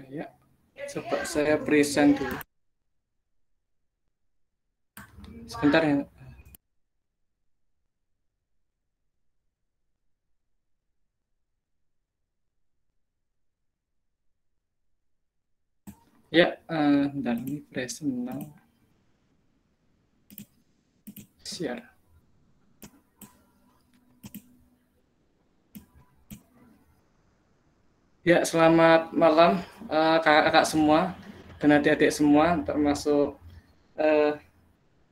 Ya, coba saya present dulu. Sebentar ya. Ya, bentar, ini present now. Share. Ya, selamat malam kakak-kakak semua dan adik-adik semua, termasuk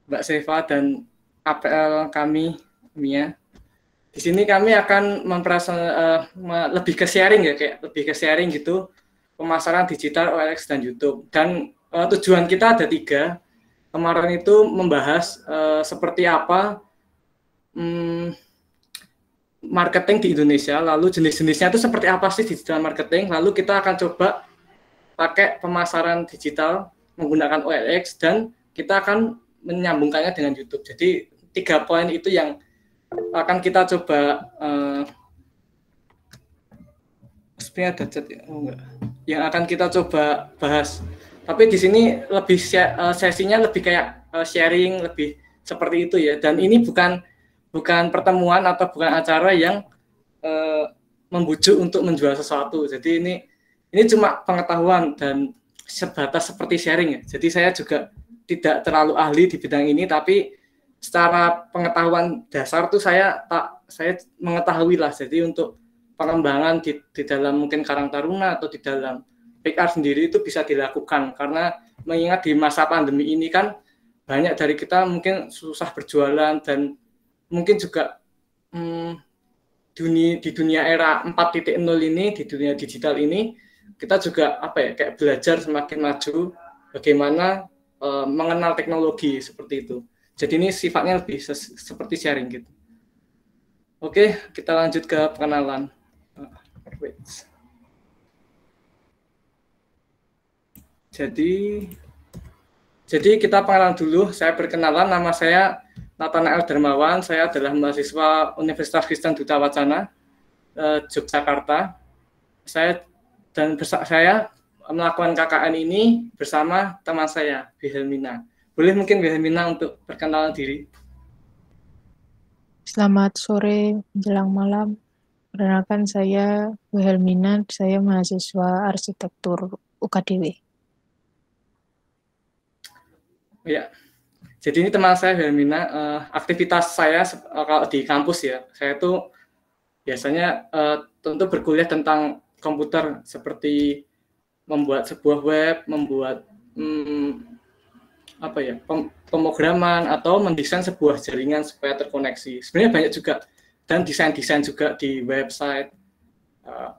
Mbak Seva dan APL kami, Mia. Di sini kami akan lebih ke sharing ya, kayak lebih ke sharing gitu, pemasaran digital OLX dan YouTube. Dan tujuan kita ada 3. Kemarin itu membahas seperti apa marketing di Indonesia, lalu jenis-jenisnya itu seperti apa sih digital marketing, lalu kita akan coba pakai pemasaran digital menggunakan OLX dan kita akan menyambungkannya dengan YouTube. Jadi 3 poin itu yang akan kita coba sebenarnya ada chat ya? Oh, enggak. Yang akan kita coba bahas. Tapi di sini lebih sesinya lebih kayak sharing, lebih seperti itu ya. Dan ini bukan pertemuan atau bukan acara yang membujuk untuk menjual sesuatu. Jadi ini cuma pengetahuan dan sebatas seperti sharing ya. Jadi saya juga tidak terlalu ahli di bidang ini, tapi secara pengetahuan dasar tuh saya mengetahui lah. Jadi untuk pengembangan di dalam mungkin Karang Taruna atau di dalam PR sendiri itu bisa dilakukan, karena mengingat di masa pandemi ini kan banyak dari kita mungkin susah berjualan dan mungkin juga di dunia era 4.0 ini, di dunia digital ini kita juga kayak belajar semakin maju bagaimana mengenal teknologi seperti itu. Jadi ini sifatnya lebih seperti sharing gitu. Oke, kita lanjut ke perkenalan. Jadi kita perkenalan dulu. Saya perkenalan, nama saya Nathanael Darmawan. Saya adalah mahasiswa Universitas Kristen Duta Wacana Yogyakarta. Saya melakukan KKN ini bersama teman saya, Wilhelmina. Boleh mungkin Wilhelmina untuk perkenalan diri. Selamat sore menjelang malam. Perkenalkan saya Wilhelmina, saya mahasiswa arsitektur UKDW. Ya, jadi ini teman saya Wilhelmina. Aktivitas saya kalau di kampus ya, saya tuh biasanya tentu berkuliah tentang komputer, seperti membuat sebuah web, membuat pemrograman atau mendesain sebuah jaringan supaya terkoneksi. Sebenarnya banyak juga, dan desain juga di website.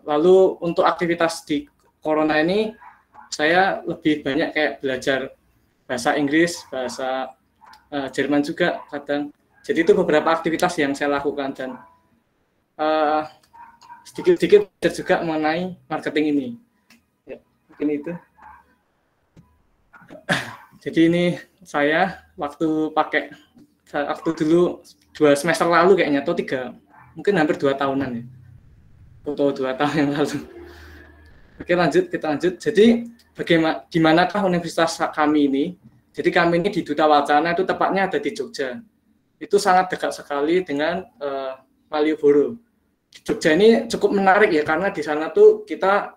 Lalu untuk aktivitas di corona ini saya lebih banyak kayak belajar bahasa Inggris, bahasa Jerman juga kadang. Jadi itu beberapa aktivitas yang saya lakukan, dan sedikit-sedikit juga mengenai marketing ini. Ya, mungkin itu. Jadi ini saya waktu dulu 2 semester lalu kayaknya, atau 3, mungkin hampir 2 tahunan ya, atau 2 tahun yang lalu. Oke, kita lanjut. Jadi dimanakah universitas kami ini? Jadi kami ini di Duta Wacana, itu tepatnya ada di Jogja. Itu sangat dekat sekali dengan Malioboro. Di Jogja ini cukup menarik ya, karena di sana tuh kita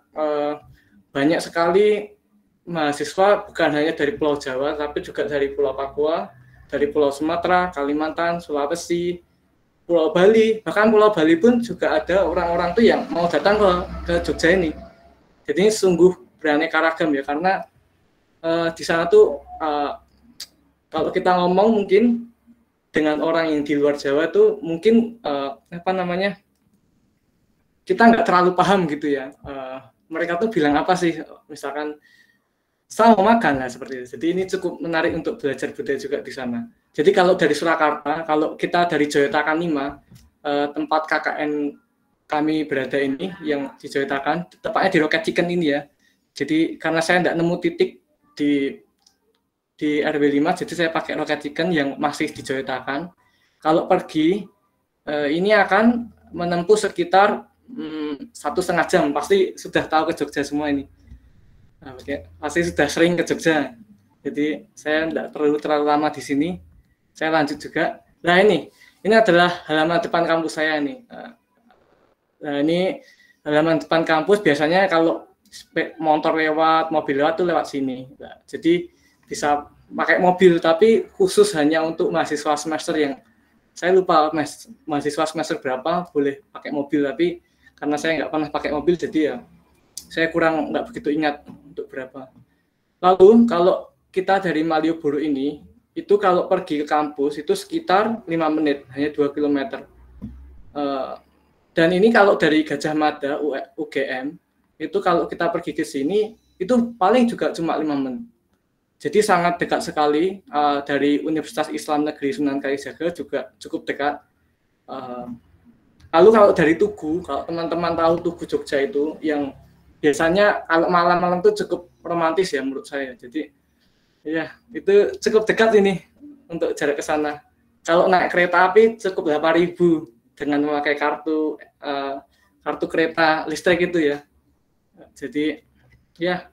banyak sekali mahasiswa, bukan hanya dari Pulau Jawa, tapi juga dari Pulau Papua, dari Pulau Sumatera, Kalimantan, Sulawesi, Pulau Bali. Bahkan Pulau Bali pun juga ada orang-orang tuh yang mau datang ke Jogja ini. Jadi ini sungguh beraneka ragam ya, karena di sana tuh kalau kita ngomong mungkin dengan orang yang di luar Jawa tuh mungkin kita nggak terlalu paham gitu ya. Mereka tuh bilang apa sih, misalkan sama makan lah seperti itu. Jadi ini cukup menarik untuk belajar budaya juga di sana. Jadi kalau dari Surakarta, kalau kita dari Joyotakan 5, tempat KKN kami berada ini yang di Joyotakan, tepatnya di Rocket Chicken ini ya. Jadi karena saya tidak nemu titik di RW 5, jadi saya pakai Rocket Chicken yang masih di Joyotakan. Kalau pergi ini akan menempuh sekitar 1,5 jam. Pasti sudah tahu ke Jogja semua ini. Nah, pasti sudah sering ke Jogja. Jadi saya tidak perlu terlalu lama di sini. Saya lanjut juga. Nah ini adalah halaman depan kampus saya nih. Nah ini halaman depan kampus. Biasanya kalau motor lewat, mobil lewat tuh lewat sini. Nah, jadi bisa pakai mobil, tapi khusus hanya untuk mahasiswa semester yang saya lupa mahasiswa semester berapa boleh pakai mobil, tapi karena saya nggak pernah pakai mobil, jadi ya saya kurang nggak begitu ingat untuk berapa. Lalu kalau kita dari Malioboro ini, itu kalau pergi ke kampus itu sekitar 5 menit, hanya 2 km. Dan ini kalau dari Gajah Mada, UGM, itu kalau kita pergi ke sini, itu paling juga cuma 5 menit. Jadi sangat dekat sekali. Dari Universitas Islam Negeri Sunan Kalijaga juga cukup dekat. Lalu kalau dari Tugu, kalau teman-teman tahu Tugu Jogja itu, yang biasanya kalau malam-malam itu cukup romantis ya menurut saya. Jadi ya itu cukup dekat ini untuk jarak ke sana. Kalau naik kereta api cukup 8.000 dengan memakai kartu kereta listrik itu ya. Jadi ya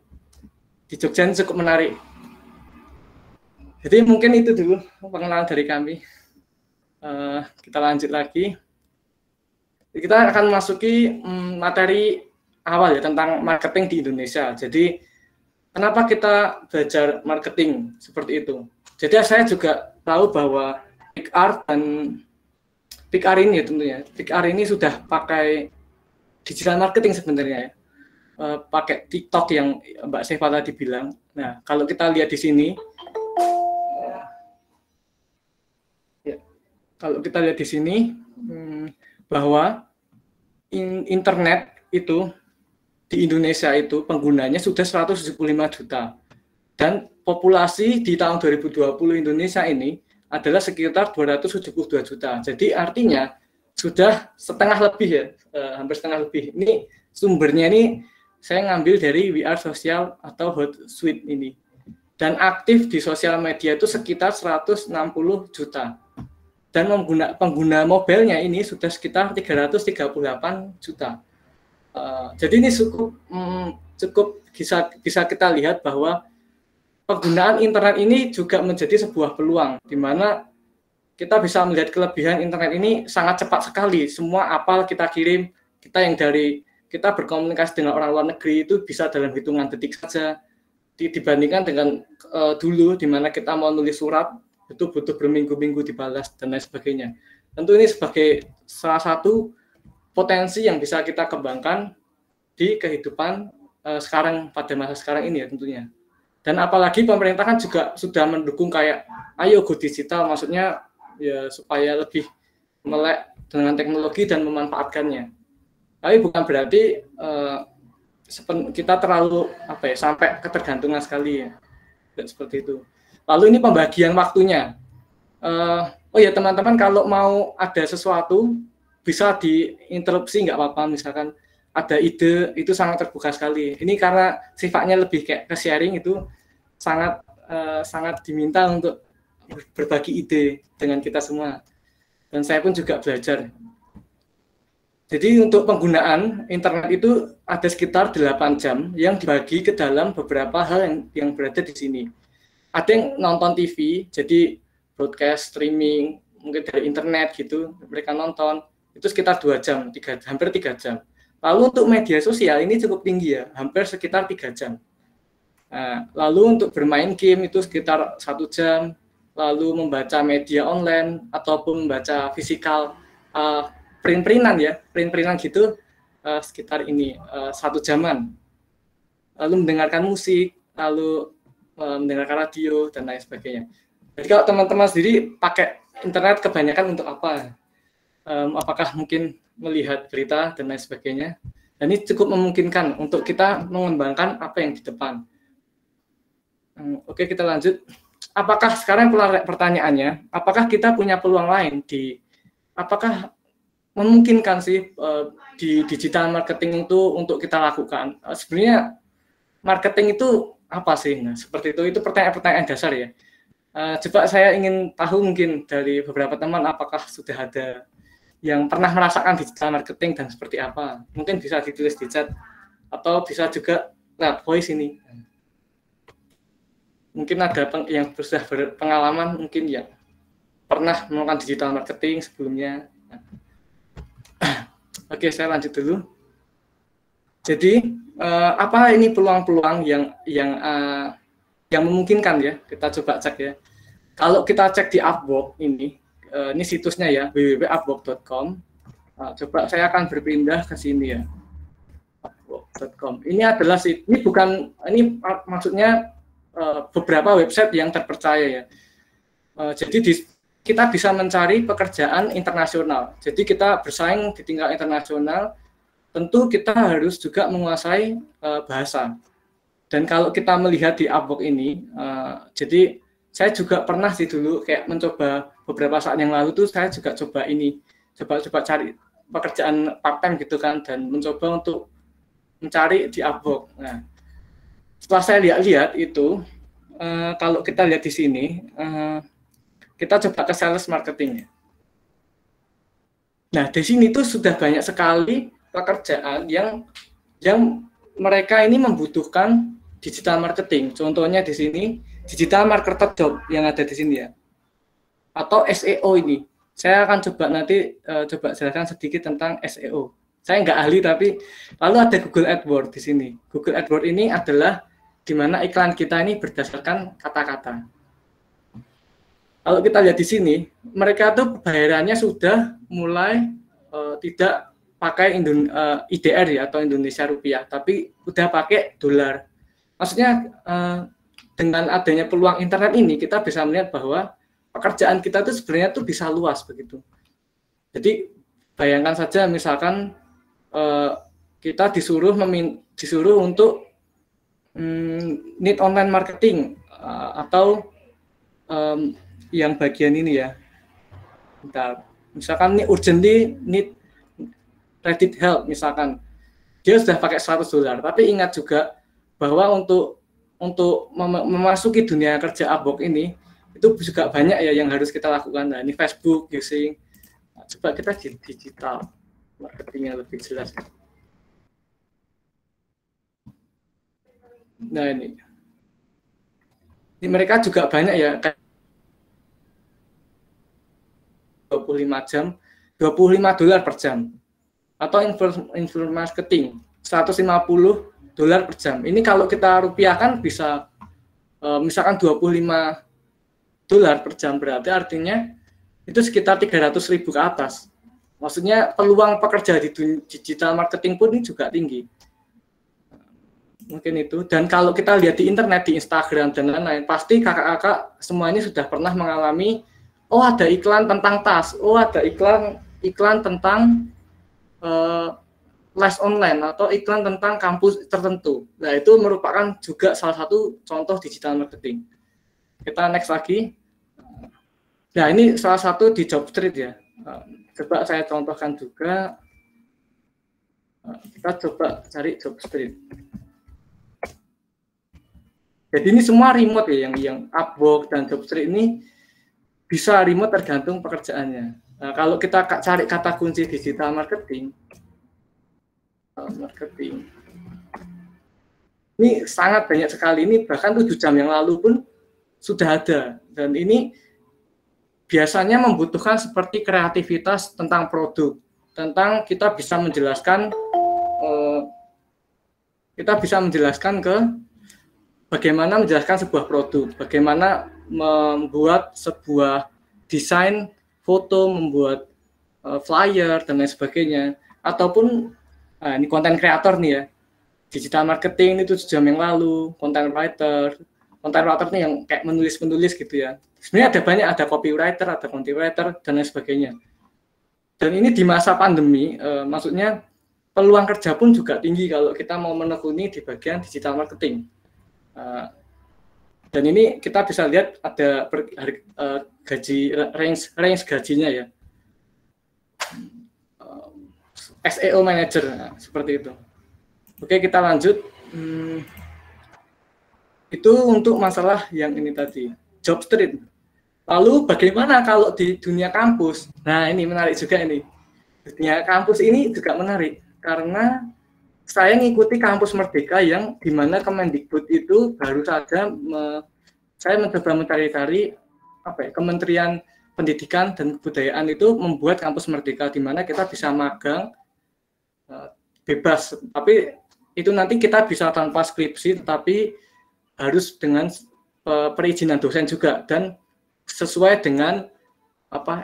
di Jogja ini cukup menarik. Jadi mungkin itu dulu pengenalan dari kami. Kita lanjut lagi. Kita akan masuki materi awal ya tentang marketing di Indonesia. Jadi kenapa kita belajar marketing seperti itu? Jadi saya juga tahu bahwa PIKR ini ya tentunya. PIKR ini sudah pakai digital marketing sebenarnya ya. Pakai TikTok yang Mbak Seva tadi bilang. Nah, kalau kita lihat di sini, kalau kita lihat di sini bahwa internet itu di Indonesia itu penggunanya sudah 175 juta dan populasi di tahun 2020 Indonesia ini adalah sekitar 272 juta. Jadi artinya sudah setengah lebih ya, hampir setengah lebih. Ini sumbernya ini saya ngambil dari We Are Social atau Hootsuite ini. Dan aktif di sosial media itu sekitar 160 juta. Dan pengguna mobilnya ini sudah sekitar 338 juta. Jadi ini cukup bisa kita lihat bahwa penggunaan internet ini juga menjadi sebuah peluang, di mana kita bisa melihat kelebihan internet ini sangat cepat sekali. Semua apa kita kirim, kita berkomunikasi dengan orang luar negeri itu bisa dalam hitungan detik saja, dibandingkan dengan dulu di mana kita mau nulis surat itu butuh berminggu-minggu dibalas dan lain sebagainya. Tentu ini sebagai salah satu potensi yang bisa kita kembangkan di kehidupan sekarang pada masa sekarang ini ya tentunya. Dan apalagi pemerintah kan juga sudah mendukung kayak ayo go digital, maksudnya ya supaya lebih melek dengan teknologi dan memanfaatkannya. Tapi bukan berarti kita terlalu sampai ketergantungan sekali ya. Tidak seperti itu. Lalu ini pembagian waktunya. Oh ya teman-teman, kalau mau ada sesuatu bisa diinterupsi nggak apa-apa, misalkan ada ide itu sangat terbuka sekali. Ini karena sifatnya lebih kayak ke sharing, itu sangat diminta untuk berbagi ide dengan kita semua. Dan saya pun juga belajar. Jadi untuk penggunaan internet itu ada sekitar 8 jam yang dibagi ke dalam beberapa hal yang berada di sini. Ada yang nonton TV, jadi broadcast, streaming, mungkin dari internet gitu, mereka nonton, itu sekitar 2 jam, hampir 3 jam. Lalu untuk media sosial ini cukup tinggi ya, hampir sekitar 3 jam. Nah, lalu untuk bermain game itu sekitar 1 jam, lalu membaca media online ataupun membaca fisikal, print-printan gitu, sekitar ini 1 jaman. Lalu mendengarkan musik, lalu mendengarkan radio dan lain sebagainya. Jadi kalau teman-teman sendiri pakai internet kebanyakan untuk apa? Apakah mungkin melihat berita dan lain sebagainya? Dan ini cukup memungkinkan untuk kita mengembangkan apa yang di depan. Oke, kita lanjut. Apakah sekarang pertanyaannya, apakah kita punya peluang lain apakah memungkinkan sih di digital marketing itu untuk kita lakukan? Sebenarnya marketing itu apa sih? Nah, seperti itu pertanyaan-pertanyaan dasar ya. Coba saya ingin tahu mungkin dari beberapa teman apakah sudah ada yang pernah merasakan digital marketing dan seperti apa. Mungkin bisa ditulis di chat atau bisa juga lewat voice ini. Mungkin ada yang sudah berpengalaman, mungkin yang pernah melakukan digital marketing sebelumnya. Oke, saya lanjut dulu. Jadi apa ini peluang-peluang yang memungkinkan ya? Kita coba cek ya. Kalau kita cek di Upwork ini situsnya ya, www.upwork.com. Coba saya akan berpindah ke sini ya, upwork.com. Ini maksudnya beberapa website yang terpercaya ya. Jadi kita bisa mencari pekerjaan internasional. Jadi kita bersaing di tingkat internasional, tentu kita harus juga menguasai bahasa. Dan kalau kita melihat di Upwork ini, jadi saya juga pernah sih dulu kayak mencoba beberapa saat yang lalu tuh saya juga coba cari pekerjaan part time gitu kan, dan mencoba untuk mencari di Upwork. Nah, setelah saya lihat itu, kalau kita lihat di sini, kita coba ke sales marketing. Nah, di sini tuh sudah banyak sekali pekerjaan yang mereka ini membutuhkan digital marketing. Contohnya di sini digital marketer job yang ada di sini ya, atau SEO ini. Saya akan coba nanti coba jelaskan sedikit tentang SEO. Saya nggak ahli, tapi lalu ada Google AdWords di sini. Google AdWords ini adalah di mana iklan kita ini berdasarkan kata-kata. Kalau kita lihat di sini, mereka tuh bayarannya sudah mulai tidak pakai IDR ya, atau Indonesia rupiah, tapi udah pakai dolar. Maksudnya dengan adanya peluang internet ini, kita bisa melihat bahwa pekerjaan kita tuh sebenarnya tuh bisa luas begitu. Jadi bayangkan saja misalkan kita disuruh untuk need online marketing atau yang bagian ini ya. Bentar. Misalkan ini urgently need Reddit help misalkan. Dia sudah pakai $100, tapi ingat juga bahwa untuk memasuki dunia kerja Upwork ini itu juga banyak ya yang harus kita lakukan. Nah, ini Facebook using. Nah, coba kita di digital marketing yang lebih jelas. Nah, ini mereka juga banyak ya, 25 jam, $25 per jam. Atau influencer marketing, $150 per jam. Ini kalau kita rupiahkan bisa misalkan $25 per jam, berarti artinya itu sekitar 300.000 ke atas. Maksudnya peluang pekerja di digital marketing pun ini juga tinggi. Mungkin itu. Dan kalau kita lihat di internet, di Instagram dan lain-lain, pasti kakak-kakak semuanya sudah pernah mengalami, oh ada iklan tentang tas, oh ada iklan tentang les online atau iklan tentang kampus tertentu. Nah, itu merupakan juga salah satu contoh digital marketing. Kita next lagi. Nah, ini salah satu di Jobstreet ya. Coba saya contohkan juga. Kita coba cari Jobstreet. Jadi ini semua remote ya, yang Upwork dan Jobstreet ini bisa remote tergantung pekerjaannya. Nah, kalau kita cari kata kunci digital marketing, ini sangat banyak sekali, ini bahkan 7 jam yang lalu pun sudah ada, dan ini biasanya membutuhkan seperti kreativitas tentang produk, tentang kita bisa menjelaskan ke bagaimana menjelaskan sebuah produk, bagaimana membuat sebuah desain foto, membuat flyer dan lain sebagainya, ataupun ini konten kreator nih ya, digital marketing itu 7 jam yang lalu, content writer nih yang kayak menulis gitu ya. Sebenarnya ada banyak, ada copywriter, ada content writer dan lain sebagainya. Dan ini di masa pandemi, maksudnya peluang kerja pun juga tinggi kalau kita mau menekuni di bagian digital marketing. Dan ini kita bisa lihat ada gaji range gajinya ya. SEO manager, nah, seperti itu. Oke, kita lanjut. Itu untuk masalah yang ini tadi, Jobstreet. Lalu bagaimana kalau di dunia kampus? Nah, ini menarik juga ini. dunia kampus ini juga menarik karena saya ngikuti kampus Merdeka yang di mana Kemendikbud itu baru saja saya mencoba mencari-cari Kementerian Pendidikan dan Kebudayaan itu membuat kampus Merdeka di mana kita bisa magang bebas, tapi itu nanti kita bisa tanpa skripsi, tapi harus dengan perizinan dosen juga dan sesuai dengan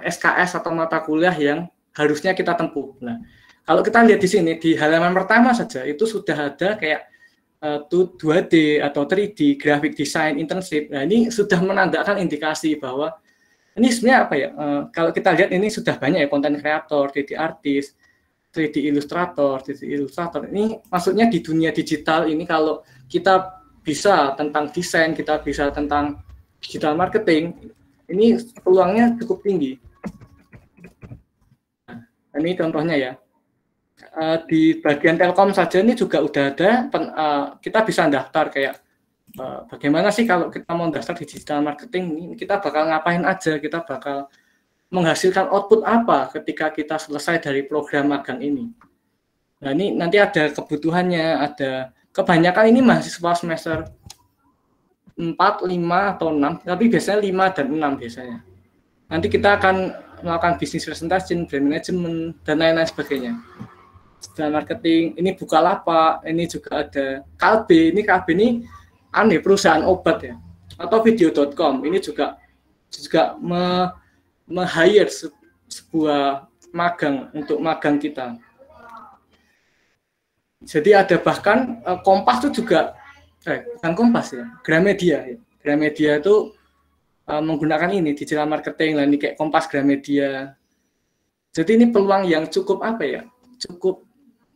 SKS atau mata kuliah yang harusnya kita tempuh. Nah, kalau kita lihat di sini di halaman pertama saja itu sudah ada kayak 2D atau 3D graphic design internship. Nah, ini sudah menandakan indikasi bahwa ini sebenarnya kalau kita lihat ini sudah banyak ya konten kreator, 3D artist, 3D ilustrator, 3D ilustrator. Ini maksudnya di dunia digital ini kalau kita bisa tentang desain, kita bisa tentang digital marketing, ini peluangnya cukup tinggi. Nah, ini contohnya ya. Di bagian Telkom saja ini juga udah ada, kita bisa daftar kayak bagaimana sih kalau kita mau daftar di digital marketing, ini kita bakal ngapain aja, kita bakal menghasilkan output apa ketika kita selesai dari program magang ini. Nah, ini nanti ada kebutuhannya, ada kebanyakan ini mahasiswa semester 4, 5, atau 6, tapi biasanya 5 dan 6 biasanya. Nanti kita akan melakukan business presentation, brand management, dan lain-lain sebagainya. Digital marketing, ini Bukalapak, ini juga ada Kalbe, ini Kalbe ini perusahaan obat ya, atau video.com, ini juga me-hire sebuah magang untuk magang kita. Jadi ada bahkan Kompas itu juga, bukan Kompas ya, Gramedia. Gramedia itu menggunakan ini digital marketing, lah ini kayak Kompas, Gramedia. Jadi ini peluang yang cukup cukup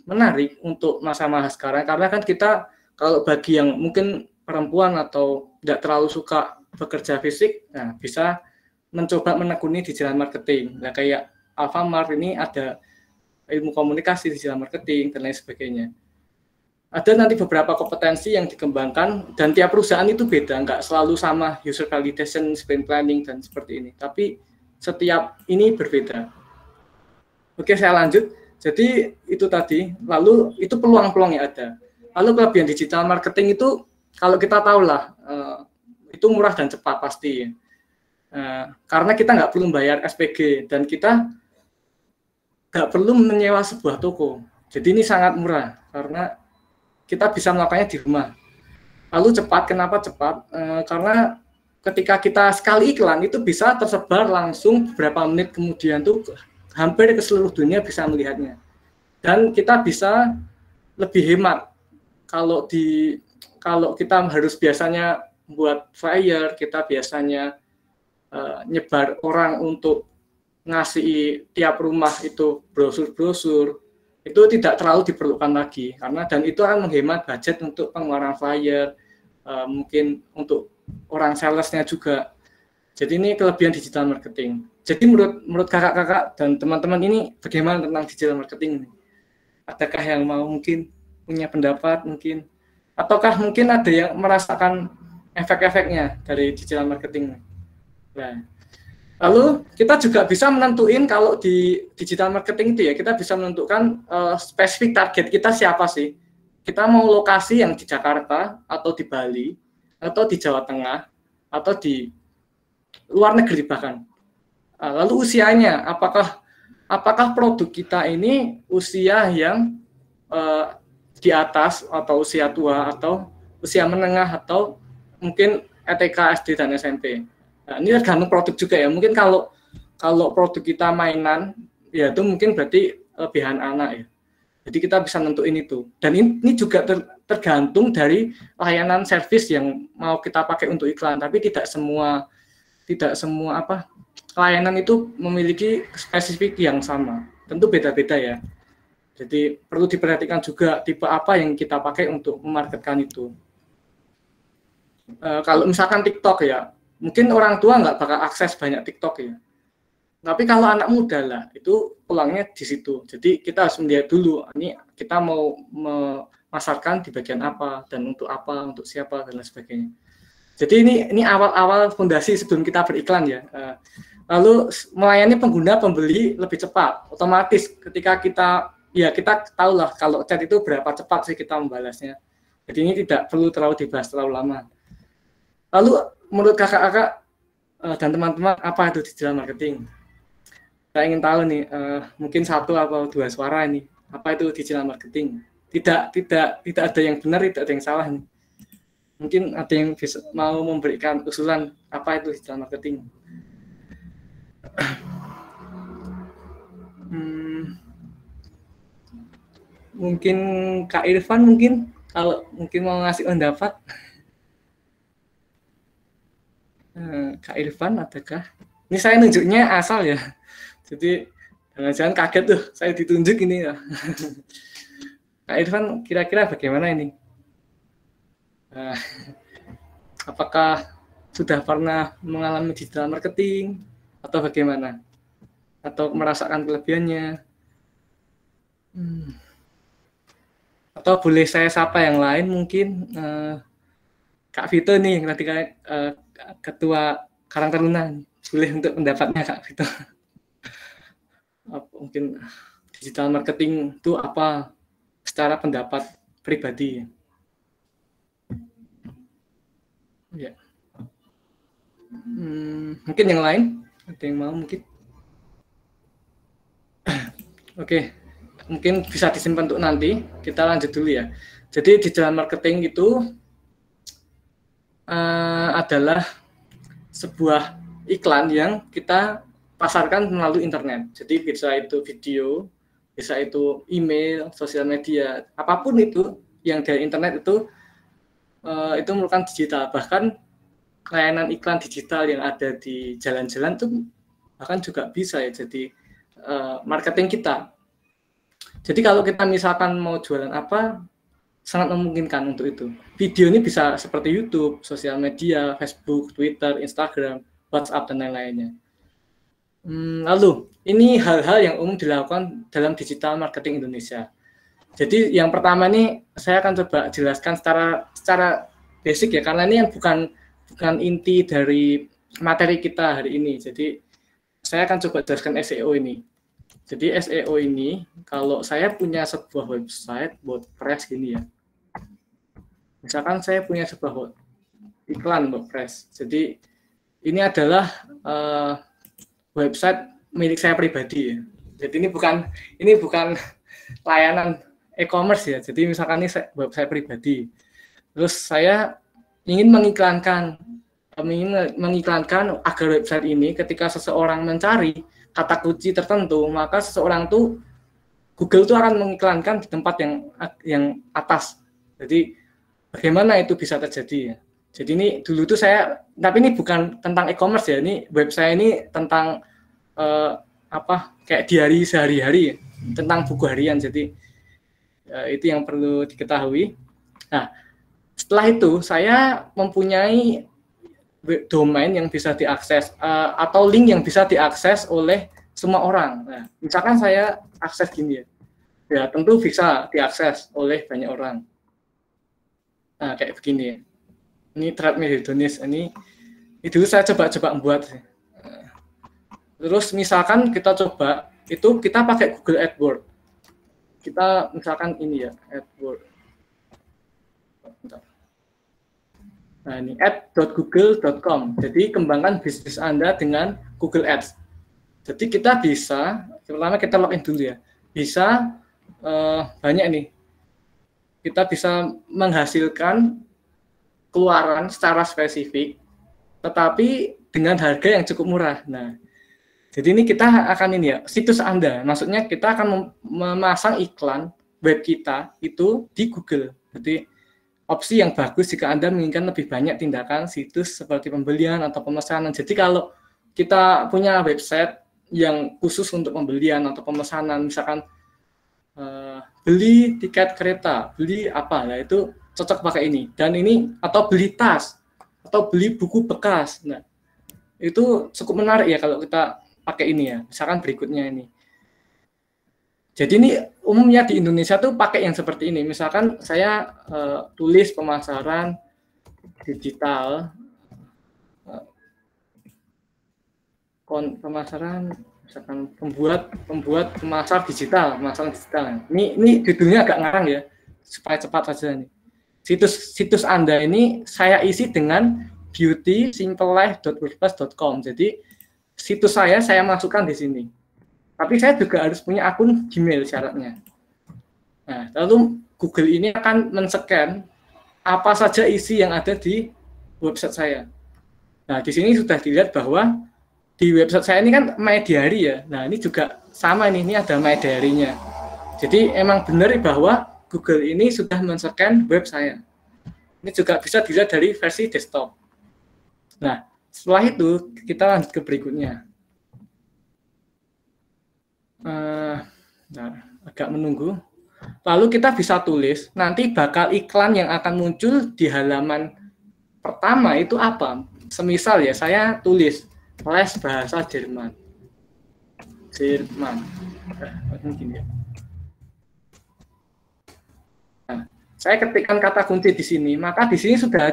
menarik untuk masa-masa sekarang, karena kan kita kalau bagi yang mungkin perempuan atau tidak terlalu suka bekerja fisik, nah bisa mencoba menekuni digital marketing. Nah kayak Alfamart ini ada ilmu komunikasi, digital marketing, dan lain sebagainya. Ada nanti beberapa kompetensi yang dikembangkan, dan tiap perusahaan itu beda, nggak selalu sama user validation, sprint planning, dan seperti ini. Tapi setiap ini berbeda. Oke, saya lanjut. Jadi itu tadi, lalu itu peluang-peluang yang ada. Lalu kelebihan digital marketing itu, kalau kita tahu lah, itu murah dan cepat pasti. Karena kita nggak perlu bayar SPG, dan kita nggak perlu menyewa sebuah toko. Jadi ini sangat murah, karena kita bisa melakukannya di rumah. Lalu cepat, kenapa cepat? Karena ketika kita sekali iklan, itu bisa tersebar langsung beberapa menit kemudian tuh hampir ke seluruh dunia bisa melihatnya. Dan kita bisa lebih hemat. Kalau kita harus biasanya buat flyer, kita biasanya nyebar orang untuk ngasih tiap rumah itu brosur-brosur, itu tidak terlalu diperlukan lagi, dan itu akan menghemat budget untuk pengeluaran flyer, mungkin untuk orang salesnya juga. Jadi ini kelebihan digital marketing. Jadi menurut kakak-kakak dan teman-teman ini bagaimana tentang digital marketing ini? Adakah yang mau mungkin punya pendapat mungkin? Ataukah mungkin ada yang merasakan efek-efeknya dari digital marketing? Nah, lalu kita juga bisa menentuin kalau di digital marketing itu ya, kita bisa menentukan spesifik target kita siapa sih. Kita mau lokasi yang di Jakarta, atau di Bali, atau di Jawa Tengah, atau di luar negeri bahkan. Lalu usianya, apakah produk kita ini usia yang di atas, atau usia tua, atau usia menengah, atau mungkin ETK, SD, dan SMP. Nah, ini tergantung produk juga ya. Mungkin kalau produk kita mainan, ya itu mungkin berarti lebihan anak ya. Jadi kita bisa nentuin itu. Dan ini juga tergantung dari layanan servis yang mau kita pakai untuk iklan. Tapi tidak semua layanan itu memiliki spesifik yang sama. Tentu beda-beda ya. Jadi perlu diperhatikan juga tipe apa yang kita pakai untuk memarketkan itu. Kalau misalkan TikTok ya, mungkin orang tua nggak bakal akses banyak TikTok ya. Tapi kalau anak muda lah, itu peluangnya di situ. Jadi kita harus melihat dulu, ini kita mau memasarkan di bagian apa, dan untuk apa, untuk siapa, dan lain sebagainya. Jadi ini awal-awal fondasi sebelum kita beriklan ya. Lalu melayani pengguna pembeli lebih cepat, otomatis ketika kita tahu lah kalau chat itu berapa cepat sih kita membalasnya. Jadi ini tidak perlu terlalu dibahas terlalu lama. Lalu menurut kakak-kakak dan teman-teman, apa itu digital marketing? Saya ingin tahu nih, mungkin satu atau dua suara ini, apa itu digital marketing? Tidak ada yang benar, tidak ada yang salah nih. Mungkin ada yang bisa mau memberikan usulan apa itu digital marketing. Mungkin Kak Irfan mungkin kalau mungkin mau ngasih pendapat. Kak Irfan adakah? Ini saya nunjuknya asal ya. Jadi jangan kaget tuh saya ditunjuk ini ya. Kak Irfan kira-kira bagaimana ini? Apakah sudah pernah mengalami digital marketing atau bagaimana? Atau merasakan kelebihannya? Atau boleh saya sapa yang lain mungkin Kak Vito nih, nanti Ketua Karang Taruna, boleh untuk pendapatnya Kak Vito. Mungkin digital marketing itu apa secara pendapat pribadi? Ya. Mungkin yang lain ada yang mau mungkin? Oke, mungkin bisa disimpan untuk nanti. Kita lanjut dulu ya. Jadi digital marketing itu adalah sebuah iklan yang kita pasarkan melalui internet. Jadi bisa itu video, bisa itu email, sosial media, apapun itu yang dari internet itu merupakan digital. Bahkan layanan iklan digital yang ada di jalan-jalan itu bahkan juga bisa ya jadi marketing kita. Jadi kalau kita misalkan mau jualan apa, sangat memungkinkan untuk itu. Video ini bisa seperti YouTube, sosial media, Facebook, Twitter, Instagram, WhatsApp, dan lain-lainnya. Lalu, ini hal-hal yang umum dilakukan dalam digital marketing Indonesia. Jadi yang pertama ini saya akan coba jelaskan secara basic ya, karena ini yang bukan inti dari materi kita hari ini. Jadi saya akan coba jelaskan SEO ini. Jadi SEO ini, kalau saya punya sebuah website WordPress gini ya. Misalkan saya punya sebuah iklan WordPress. Jadi ini adalah website milik saya pribadi ya. Jadi ini bukan layanan e-commerce ya. Jadi misalkan ini website pribadi. Terus saya ingin mengiklankan agar website ini ketika seseorang mencari kata kunci tertentu, maka seseorang tuh Google tuh akan mengiklankan di tempat yang atas. Jadi bagaimana itu bisa terjadi ya? Jadi ini dulu tuh tapi ini bukan tentang e-commerce ya, ini website ini tentang kayak diary sehari-hari, tentang buku harian. Jadi itu yang perlu diketahui. Nah, setelah itu saya mempunyai domain yang bisa diakses atau link yang bisa diakses oleh semua orang. Nah, misalkan saya akses gini ya tentu bisa diakses oleh banyak orang. Nah, kayak begini. Ini Trade Indonesia ini dulu saya coba membuat. Terus misalkan kita coba itu kita pakai Google AdWords. Kita misalkan ini ya AdWords. Nah, ini ad.google.com. Jadi kembangkan bisnis Anda dengan Google Ads. Jadi kita bisa, pertama kita login dulu ya. Bisa banyak nih. Kita bisa menghasilkan keluaran secara spesifik, tetapi dengan harga yang cukup murah. Nah, jadi ini kita akan ini ya, situs Anda. Maksudnya kita akan memasang iklan web kita itu di Google. Jadi opsi yang bagus jika Anda menginginkan lebih banyak tindakan situs seperti pembelian atau pemesanan. Jadi kalau kita punya website yang khusus untuk pembelian atau pemesanan, misalkan beli tiket kereta, beli apa, nah itu cocok pakai ini. Dan ini atau beli tas, atau beli buku bekas. Nah, itu cukup menarik ya kalau kita pakai ini ya. Misalkan berikutnya ini. Jadi ini umumnya di Indonesia tuh pakai yang seperti ini. Misalkan saya tulis pemasaran digital pemasaran, misalkan pembuat pemasar digital, pemasaran digital. Ini judulnya agak ngarang ya, supaya cepat saja nih. Situs Anda ini saya isi dengan beautysimplelife.wordpress.com. Jadi situs saya masukkan di sini. Tapi saya juga harus punya akun Gmail syaratnya. Nah, lalu Google ini akan men-scan apa saja isi yang ada di website saya. Nah, di sini sudah dilihat bahwa di website saya ini kan My Diary ya. Nah, ini juga sama ini ada My Diary-nya. Jadi emang benar bahwa Google ini sudah men-scan web saya. Ini juga bisa dilihat dari versi desktop. Nah, setelah itu kita lanjut ke berikutnya. Agak menunggu. Lalu kita bisa tulis, nanti bakal iklan yang akan muncul di halaman pertama itu apa? Semisal ya, saya tulis les bahasa Jerman. Mungkin ya. Nah, saya ketikkan kata kunci di sini, maka di sini sudah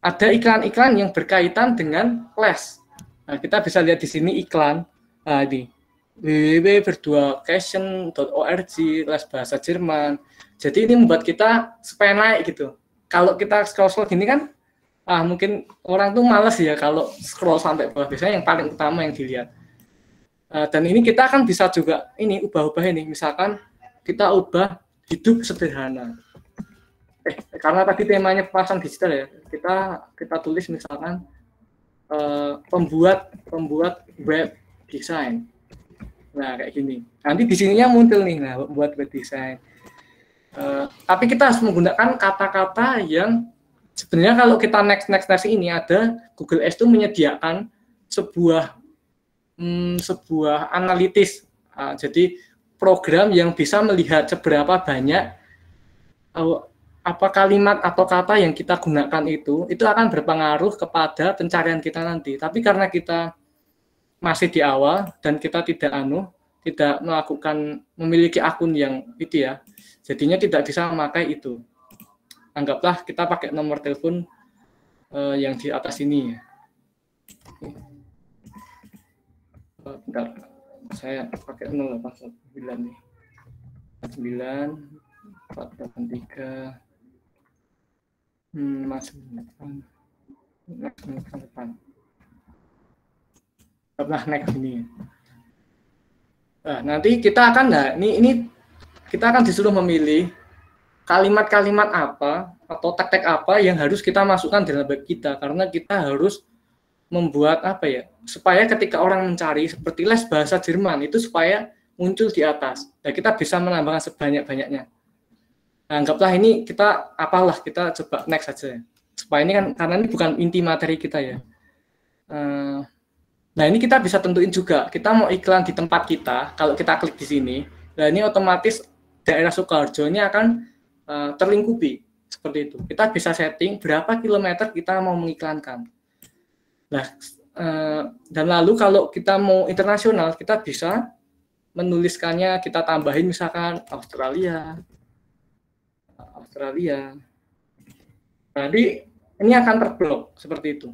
ada iklan-iklan yang berkaitan dengan les. Nah, kita bisa lihat di sini iklan ini www.berduacation.org les bahasa Jerman. Jadi ini membuat kita supaya naik gitu. Kalau kita scroll gini kan, mungkin orang tuh malas ya kalau scroll sampai bawah. Biasanya yang paling utama yang dilihat. Dan ini kita akan bisa juga ini ubah-ubah ini. Misalkan kita ubah hidup sederhana. Karena tadi temanya pemasaran digital ya, kita tulis misalkan pembuat web design. Nah, kayak gini. Nanti di sininya muncul nih, buat web design. Tapi kita harus menggunakan kata-kata yang sebenarnya kalau kita next ini ada Google Ads itu menyediakan sebuah analitis. Jadi program yang bisa melihat seberapa banyak apa kalimat atau kata yang kita gunakan itu akan berpengaruh kepada pencarian kita nanti. Tapi karena kita masih di awal dan kita tidak memiliki akun yang itu ya, jadinya tidak bisa memakai itu. Anggaplah kita pakai nomor telepon yang di atas ini ya. Bentar, saya pakai 0819 nih. 9 483 masuk depan. Next ini. Nah, nanti kita akan ini kita akan disuruh memilih kalimat-kalimat apa atau tag-tag apa yang harus kita masukkan dalam web kita, karena kita harus membuat apa ya, supaya ketika orang mencari seperti les bahasa Jerman itu supaya muncul di atas. Nah, kita bisa menambahkan sebanyak-banyaknya. Nah, anggaplah ini kita coba next saja. Supaya ini kan karena ini bukan inti materi kita ya. Nah, ini kita bisa tentuin juga, kita mau iklan di tempat kita, kalau kita klik di sini, nah ini otomatis daerah Sukoharjo ini akan terlingkupi, seperti itu. Kita bisa setting berapa kilometer kita mau mengiklankan. Nah, dan lalu kalau kita mau internasional, kita bisa menuliskannya, kita tambahin misalkan Australia. Nanti ini akan terblok, seperti itu.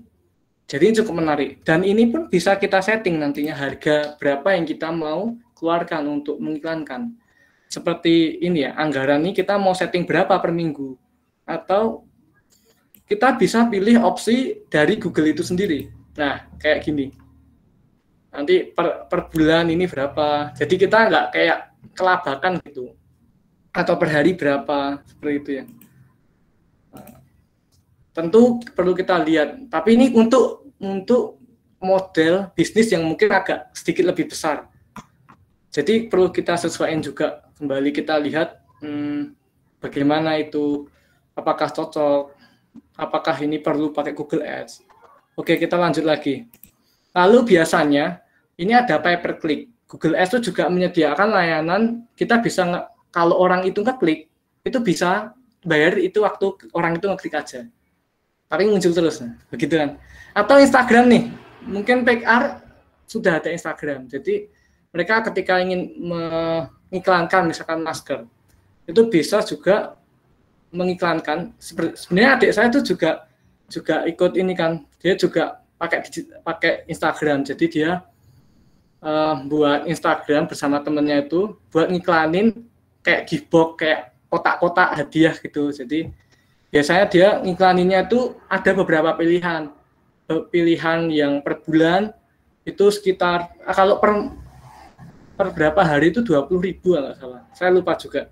Jadi ini cukup menarik, dan ini pun bisa kita setting nantinya harga berapa yang kita mau keluarkan untuk mengiklankan. Seperti ini ya, anggaran ini kita mau setting berapa per minggu, atau kita bisa pilih opsi dari Google itu sendiri. Nah, kayak gini. Nanti per bulan ini berapa. Jadi kita nggak kayak kelabakan gitu, atau per hari berapa, seperti itu ya. Tentu perlu kita lihat, tapi ini untuk model bisnis yang mungkin agak sedikit lebih besar. Jadi perlu kita sesuaikan juga, kembali kita lihat bagaimana itu, apakah cocok, apakah ini perlu pakai Google Ads. Oke, kita lanjut lagi. Lalu biasanya ini ada pay per click. Google Ads itu juga menyediakan layanan, kita bisa kalau orang itu ngeklik, itu bisa bayar itu waktu orang itu ngeklik aja. Tapi muncul terus, begitu kan. Atau Instagram nih, mungkin PR sudah ada Instagram. Jadi mereka ketika ingin mengiklankan misalkan masker, itu bisa juga mengiklankan. Sebenarnya adik saya itu juga ikut ini kan, dia juga pakai Instagram. Jadi dia buat Instagram bersama temennya itu buat ngiklanin kayak gift box, kayak kotak-kotak hadiah gitu. Jadi biasanya dia ngiklaninnya itu ada beberapa pilihan yang per bulan itu sekitar kalau per berapa hari itu 20.000 nggak salah. Saya lupa juga.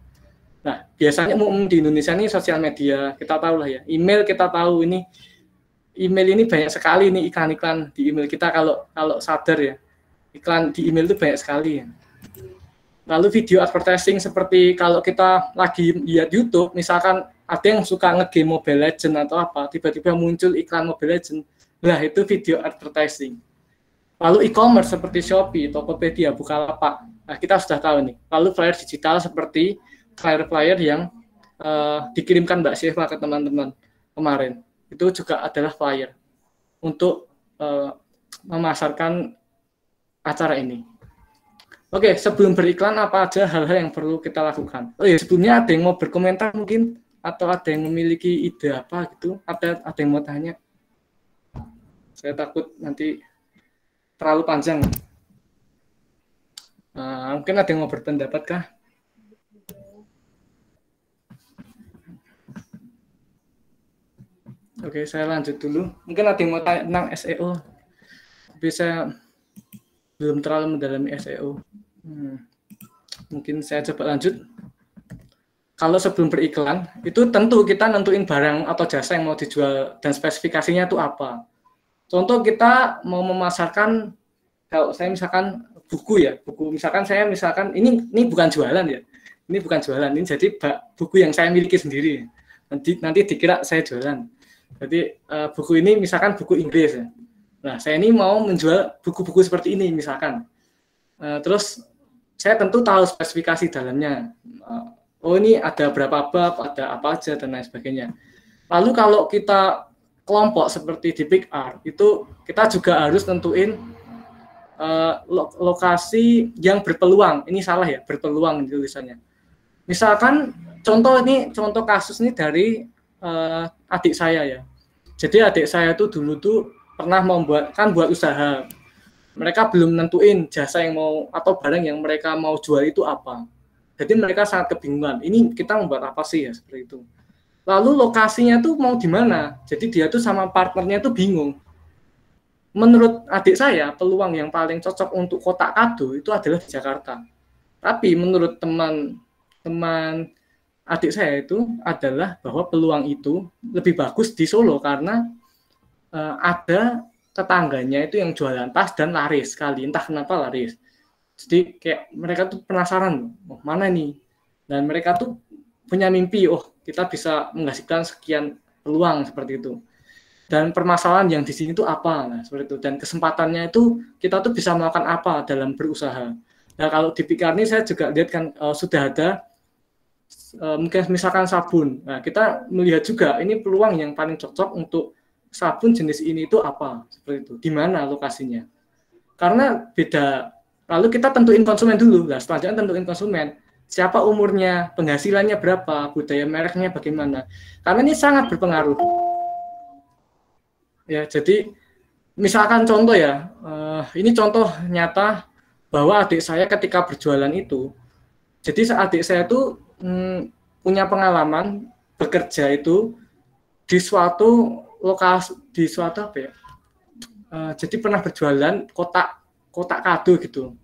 Nah, biasanya di Indonesia ini sosial media, kita tahu lah ya. Email kita tahu ini email ini banyak sekali nih iklan-iklan di email kita kalau sadar ya. Iklan di email itu banyak sekali ya. Lalu video advertising seperti kalau kita lagi lihat YouTube, misalkan ada yang suka nge-game Mobile Legends atau apa, tiba-tiba muncul iklan Mobile Legends, nah itu video advertising. Lalu e-commerce seperti Shopee, Tokopedia, Bukalapak, nah kita sudah tahu nih. Lalu flyer digital seperti flyer-flyer yang dikirimkan Mbak Siva ke teman-teman kemarin, itu juga adalah flyer untuk memasarkan acara ini. Oke, sebelum beriklan apa aja hal-hal yang perlu kita lakukan? Oh ya, sebelumnya ada yang mau berkomentar mungkin atau ada yang memiliki ide apa gitu? Ada yang mau tanya? Saya takut nanti terlalu panjang. Mungkin ada yang mau berpendapat kah? Oke, saya lanjut dulu. Mungkin ada yang mau tanya tentang SEO. Tapi saya belum terlalu mendalami SEO. Mungkin saya coba lanjut. Kalau sebelum beriklan, itu tentu kita nentuin barang atau jasa yang mau dijual dan spesifikasinya itu apa. Contoh kita mau memasarkan, kalau saya misalkan buku misalkan saya ini bukan jualan ya. Ini bukan jualan, ini jadi buku yang saya miliki sendiri. Nanti dikira saya jualan. Jadi buku ini misalkan buku Inggris ya. Nah, saya ini mau menjual buku-buku seperti ini misalkan. Terus saya tentu tahu spesifikasi dalamnya. Oh, ini ada berapa bab, ada apa aja dan lain sebagainya. Lalu kalau kita kelompok seperti di Pick Art, itu kita juga harus tentuin lokasi yang berpeluang. Ini salah ya, berpeluang tulisannya. Misalkan contoh kasus ini dari adik saya ya. Jadi adik saya tuh dulu tuh pernah buat usaha. Mereka belum nentuin jasa yang mau atau barang yang mereka mau jual itu apa. Jadi mereka sangat kebingungan. Ini kita membuat apa sih ya seperti itu. Lalu lokasinya tuh mau di mana? Jadi dia tuh sama partnernya tuh bingung. Menurut adik saya, peluang yang paling cocok untuk kotak kado itu adalah di Jakarta. Tapi menurut teman adik saya itu adalah bahwa peluang itu lebih bagus di Solo karena ada tetangganya itu yang jualan tas dan laris sekali, entah kenapa laris. Jadi kayak mereka tuh penasaran, mana nih? Dan mereka tuh punya mimpi, kita bisa menghasilkan sekian peluang seperti itu. Dan permasalahan yang di sini tuh apa? Nah, seperti itu. Dan kesempatannya itu kita tuh bisa melakukan apa dalam berusaha. Nah, kalau di Pikar ini saya juga lihat kan sudah ada mungkin misalkan sabun. Nah, kita melihat juga ini peluang yang paling cocok untuk sabun jenis ini itu apa? Seperti itu. Di mana lokasinya? Karena beda. Lalu kita tentuin konsumen dulu. Nah, selanjutnya tentuin konsumen. Siapa umurnya, penghasilannya berapa, budaya mereknya bagaimana. Karena ini sangat berpengaruh. Ya, jadi misalkan contoh ya, ini contoh nyata bahwa adik saya ketika berjualan itu, jadi adik saya itu punya pengalaman bekerja itu di suatu lokasi, di suatu apa ya, jadi pernah berjualan kotak kado gitu,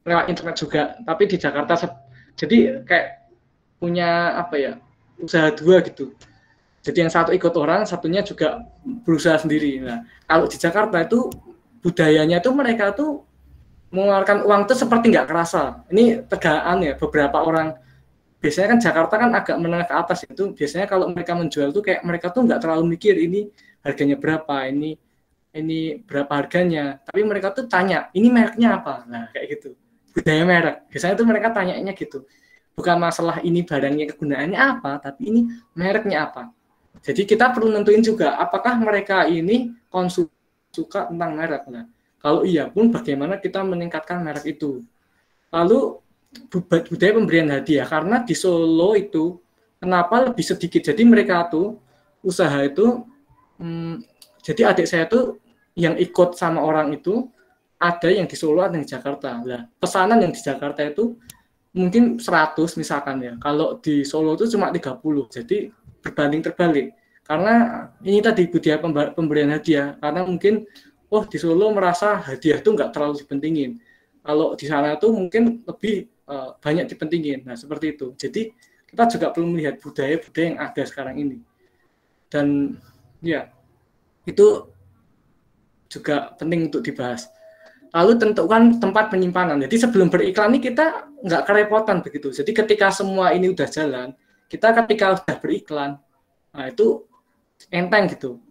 lewat internet juga, tapi di Jakarta, jadi kayak punya apa ya, usaha dua gitu. Jadi yang satu ikut orang, satunya juga berusaha sendiri. Nah, kalau di Jakarta itu budayanya itu mereka tuh mengeluarkan uang itu seperti nggak kerasa. Ini tegaan ya, beberapa orang. Biasanya kan Jakarta kan agak menengah ke atas itu. Biasanya kalau mereka menjual tuh kayak mereka tuh nggak terlalu mikir ini harganya berapa, ini berapa harganya. Tapi mereka tuh tanya, ini mereknya apa? Nah, kayak gitu. Budaya merek. Biasanya tuh mereka tanyanya gitu. Bukan masalah ini barangnya kegunaannya apa, tapi ini mereknya apa. Jadi kita perlu nentuin juga apakah mereka ini suka tentang merek. Nah, kalau iya pun bagaimana kita meningkatkan merek itu. Lalu budaya pemberian hadiah, karena di Solo itu kenapa lebih sedikit. Jadi mereka tuh usaha itu jadi adik saya tuh yang ikut sama orang itu ada yang di Solo, ada yang di Jakarta. Nah, pesanan yang di Jakarta itu mungkin 100 misalkan ya. Kalau di Solo itu cuma 30. Jadi berbanding terbalik. Karena ini tadi budaya pemberian hadiah. Karena mungkin di Solo merasa hadiah itu nggak terlalu dipentingin. Kalau di sana itu mungkin lebih banyak dipentingin. Nah, seperti itu. Jadi kita juga perlu melihat budaya-budaya yang ada sekarang ini. Dan ya, itu juga penting untuk dibahas. Lalu tentukan tempat penyimpanan. Jadi sebelum beriklan ini kita nggak kerepotan begitu. Jadi ketika semua ini udah jalan, kita ketika udah beriklan, nah itu enteng gitu.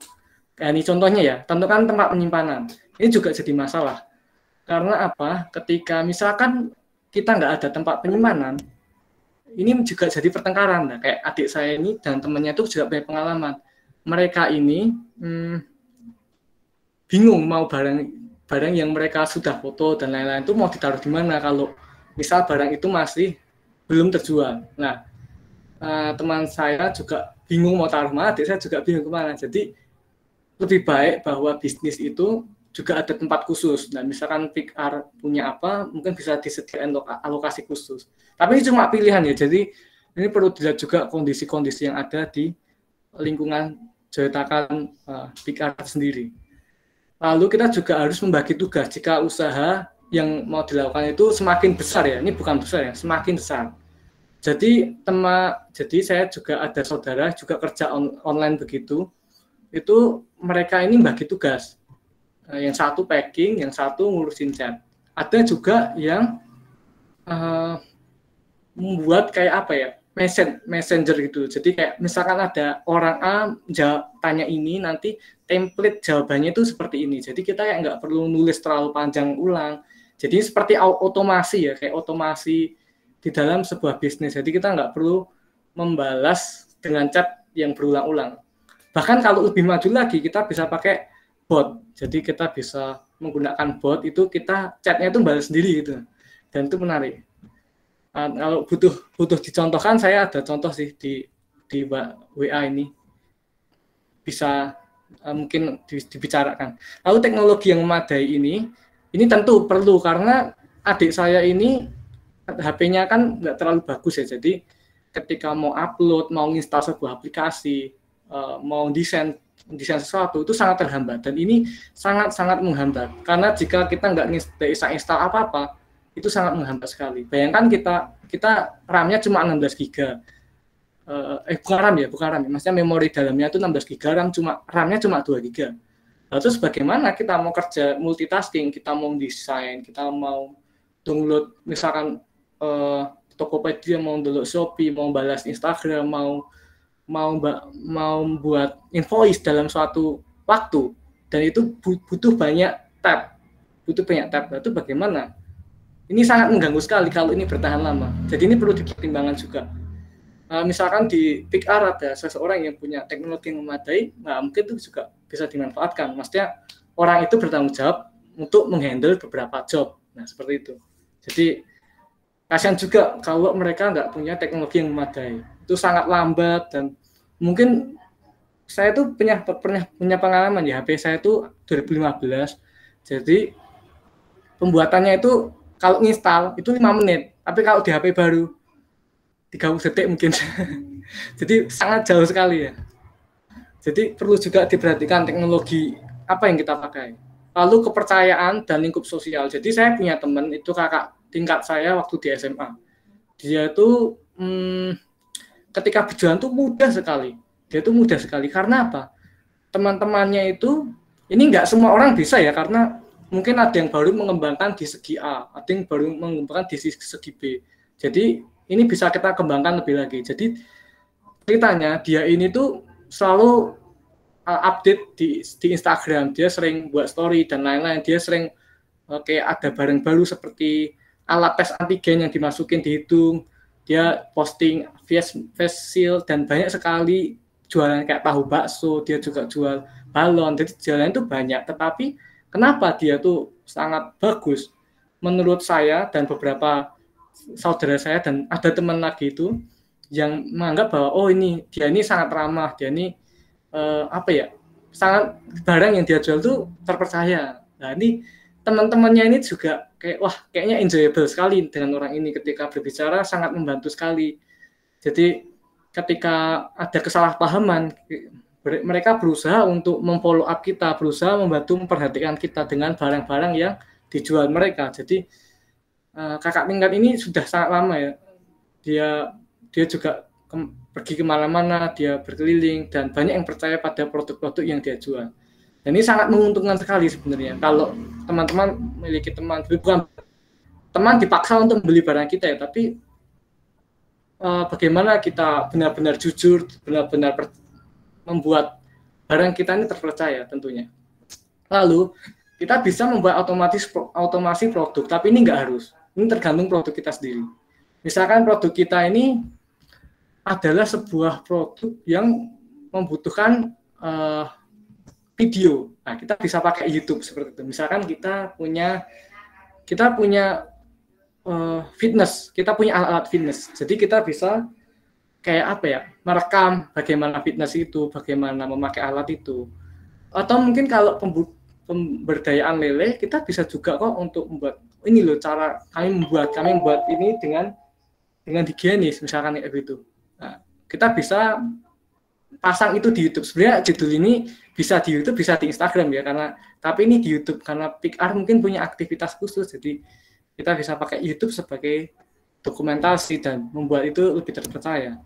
Nah, ini contohnya ya, tentukan tempat penyimpanan. Ini juga jadi masalah. Karena apa? Ketika misalkan kita nggak ada tempat penyimpanan, ini juga jadi pertengkaran. Nah, kayak adik saya ini dan temannya itu juga punya pengalaman. Mereka ini bingung mau barang yang mereka sudah foto dan lain-lain itu mau ditaruh di mana kalau misal barang itu masih belum terjual. Nah, teman saya juga bingung mau taruh mana, adik saya juga bingung kemana. Jadi lebih baik bahwa bisnis itu juga ada tempat khusus. Nah, misalkan PR punya apa, mungkin bisa disediakan alokasi khusus. Tapi ini cuma pilihan ya. Jadi ini perlu dilihat juga kondisi-kondisi yang ada di lingkungan Joyotakan PR sendiri. Lalu kita juga harus membagi tugas jika usaha yang mau dilakukan itu semakin besar ya. Ini bukan besar ya, semakin besar. Jadi saya juga ada saudara juga kerja online begitu. Itu mereka ini bagi tugas. Yang satu packing, yang satu ngurusin chat. Ada juga yang membuat kayak apa ya? Messenger gitu. Jadi kayak misalkan ada orang A tanya ini, nanti template jawabannya itu seperti ini. Jadi kita kayak nggak perlu nulis terlalu panjang ulang. Jadi seperti otomasi ya, kayak otomasi di dalam sebuah bisnis. Jadi kita nggak perlu membalas dengan chat yang berulang-ulang. Bahkan kalau lebih maju lagi, kita bisa pakai bot. Jadi kita bisa menggunakan bot, itu kita chatnya itu balas sendiri gitu. Dan itu menarik. Kalau butuh dicontohkan, saya ada contoh sih di WA ini bisa mungkin dibicarakan. Lalu teknologi yang memadai ini tentu perlu karena adik saya ini HP-nya kan nggak terlalu bagus ya. Jadi ketika mau upload, mau install sebuah aplikasi, mau desain sesuatu itu sangat terhambat dan ini sangat menghambat karena jika kita nggak bisa install apa-apa itu sangat menghambat sekali. Bayangkan kita RAM-nya cuma 16 GB. Bukan RAM. Maksudnya memori dalamnya itu 16 GB, RAM-nya cuma 2 GB. Lalu terus bagaimana kita mau kerja multitasking, kita mau desain, kita mau download misalkan Tokopedia, mau download Shopee, mau balas Instagram, mau buat invoice dalam suatu waktu dan itu butuh banyak tab. Itu bagaimana? Ini sangat mengganggu sekali kalau ini bertahan lama. Jadi ini perlu dipertimbangkan juga. Misalkan di PR ada seseorang yang punya teknologi yang memadai, nah mungkin itu juga bisa dimanfaatkan. Maksudnya orang itu bertanggung jawab untuk menghandle beberapa job. Nah seperti itu. Jadi kasihan juga kalau mereka nggak punya teknologi yang memadai. Itu sangat lambat dan mungkin saya tuh pernah punya pengalaman ya, HP saya itu 2015. Jadi pembuatannya itu kalau install itu 5 menit, tapi kalau di HP baru 30 detik mungkin. Jadi sangat jauh sekali ya. Jadi perlu juga diperhatikan teknologi apa yang kita pakai. Lalu kepercayaan dan lingkup sosial. Jadi saya punya teman itu kakak tingkat saya waktu di SMA. Dia itu ketika berjualan tuh mudah sekali. Dia tuh mudah sekali. Karena apa? Teman-temannya itu ini nggak semua orang bisa ya karena mungkin ada yang baru mengembangkan di segi A, ada yang baru mengembangkan di segi B. Jadi ini bisa kita kembangkan lebih lagi. Jadi ceritanya dia ini tuh selalu update di Instagram. Dia sering buat story dan lain-lain. Dia sering kayak ada barang baru seperti alat tes antigen yang dimasukin di hidung. Dia posting face shield dan banyak sekali jualan kayak tahu bakso. Dia juga jual balon. Jadi jualan itu banyak. Tetapi kenapa dia tuh sangat bagus? Menurut saya dan beberapa saudara saya dan ada teman lagi itu yang menganggap bahwa dia ini sangat ramah, dia ini sangat barang yang dia jual tuh terpercaya. Nah ini teman-temannya ini juga kayak wah kayaknya enjoyable sekali dengan orang ini ketika berbicara, sangat membantu sekali. Jadi ketika ada kesalahpahaman, mereka berusaha untuk memfollow up kita, berusaha membantu memperhatikan kita dengan barang-barang yang dijual mereka. Jadi kakak tingkat ini sudah sangat lama ya. Dia juga pergi kemana-mana, dia berkeliling dan banyak yang percaya pada produk-produk yang dia jual. Dan ini sangat menguntungkan sekali sebenarnya. Kalau teman-teman memiliki teman, bukan teman dipaksa untuk membeli barang kita ya, tapi bagaimana kita benar-benar jujur, benar-benar membuat barang kita ini terpercaya tentunya. Lalu kita bisa membuat otomasi produk, tapi ini nggak harus. Ini tergantung produk kita sendiri. Misalkan produk kita ini adalah sebuah produk yang membutuhkan video. Nah, kita bisa pakai YouTube seperti itu. Misalkan kita punya fitness, kita punya alat-alat fitness. Jadi kita bisa kayak apa ya, merekam bagaimana fitness itu, bagaimana memakai alat itu. Atau mungkin kalau pemberdayaan lele, kita bisa juga kok untuk membuat ini loh cara kami membuat ini dengan higienis, misalkan kayak gitu. Nah, kita bisa pasang itu di YouTube. Sebenarnya judul ini bisa di YouTube, bisa di Instagram ya, tapi ini di YouTube karena PR mungkin punya aktivitas khusus, jadi kita bisa pakai YouTube sebagai dokumentasi dan membuat itu lebih terpercaya.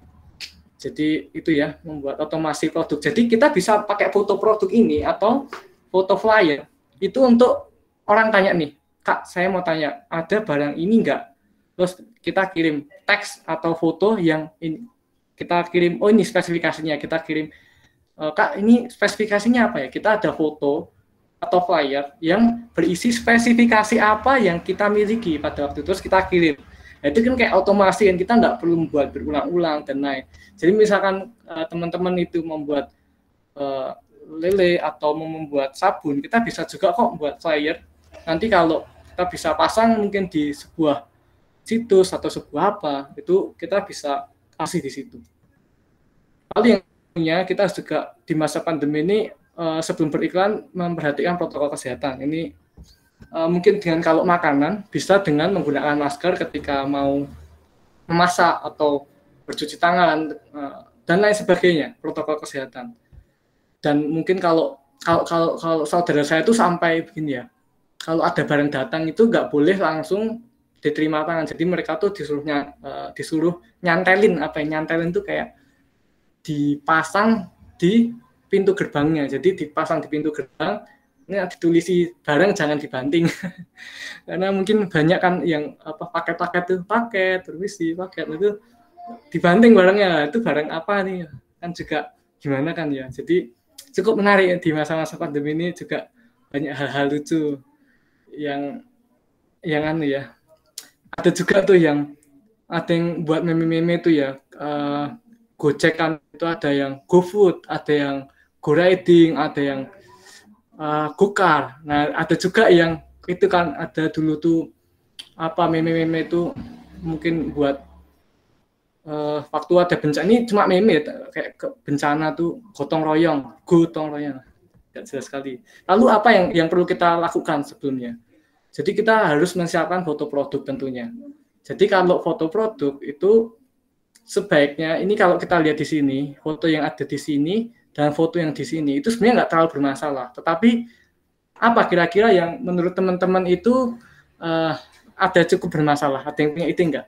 Jadi itu ya, membuat otomasi produk. Jadi kita bisa pakai foto produk ini atau foto flyer itu untuk orang tanya nih, Kak, saya mau tanya, ada barang ini enggak? Terus kita kirim teks atau foto yang ini, kita kirim, oh ini spesifikasinya, kita kirim, Kak, ini spesifikasinya apa ya? Kita ada foto atau flyer yang berisi spesifikasi apa yang kita miliki pada waktu itu, terus kita kirim. Nah, itu kan kayak otomasi kan, kita nggak perlu membuat berulang-ulang dan lain. Jadi misalkan teman-teman itu membuat lele atau membuat sabun, kita bisa juga kok membuat flyer. Nanti kalau kita bisa pasang mungkin di sebuah situs atau sebuah apa, itu kita bisa kasih di situ. Lalu yang punya kita juga di masa pandemi ini sebelum beriklan memperhatikan protokol kesehatan. Ini mungkin dengan kalau makanan bisa dengan menggunakan masker ketika mau memasak atau bercuci tangan dan lain sebagainya, protokol kesehatan. Dan mungkin kalau saudara saya itu sampai begini ya, kalau ada barang datang itu nggak boleh langsung diterima tangan. Jadi mereka tuh disuruh nyantelin, nyantelin tuh kayak dipasang di pintu gerbangnya. Jadi dipasang di pintu gerbang, ini ditulisi barang jangan dibanting. Karena mungkin banyak kan yang paket-paket tuh, permisi, paket itu dibanting barangnya. Itu barang apa nih? Kan juga gimana kan ya. Jadi cukup menarik ya, di masa-masa pandemi ini juga banyak hal-hal lucu yang anu ya. Ada juga tuh yang ada yang buat meme-meme tuh ya, Gojek kan itu ada yang GoFood, ada yang GoRiding, ada yang GoCar. Nah, ada juga yang itu kan ada dulu tuh meme-meme itu mungkin buat waktu ada bencana, ini cuma meme kayak bencana tuh gotong royong. Tidak jelas sekali. Lalu apa yang perlu kita lakukan sebelumnya? Jadi kita harus menyiapkan foto produk tentunya. Jadi kalau foto produk itu sebaiknya, ini kalau kita lihat di sini, foto yang ada di sini dan foto yang di sini itu sebenarnya nggak terlalu bermasalah. Tetapi apa kira-kira yang menurut teman-teman itu ada cukup bermasalah? Ada yang punya ide nggak?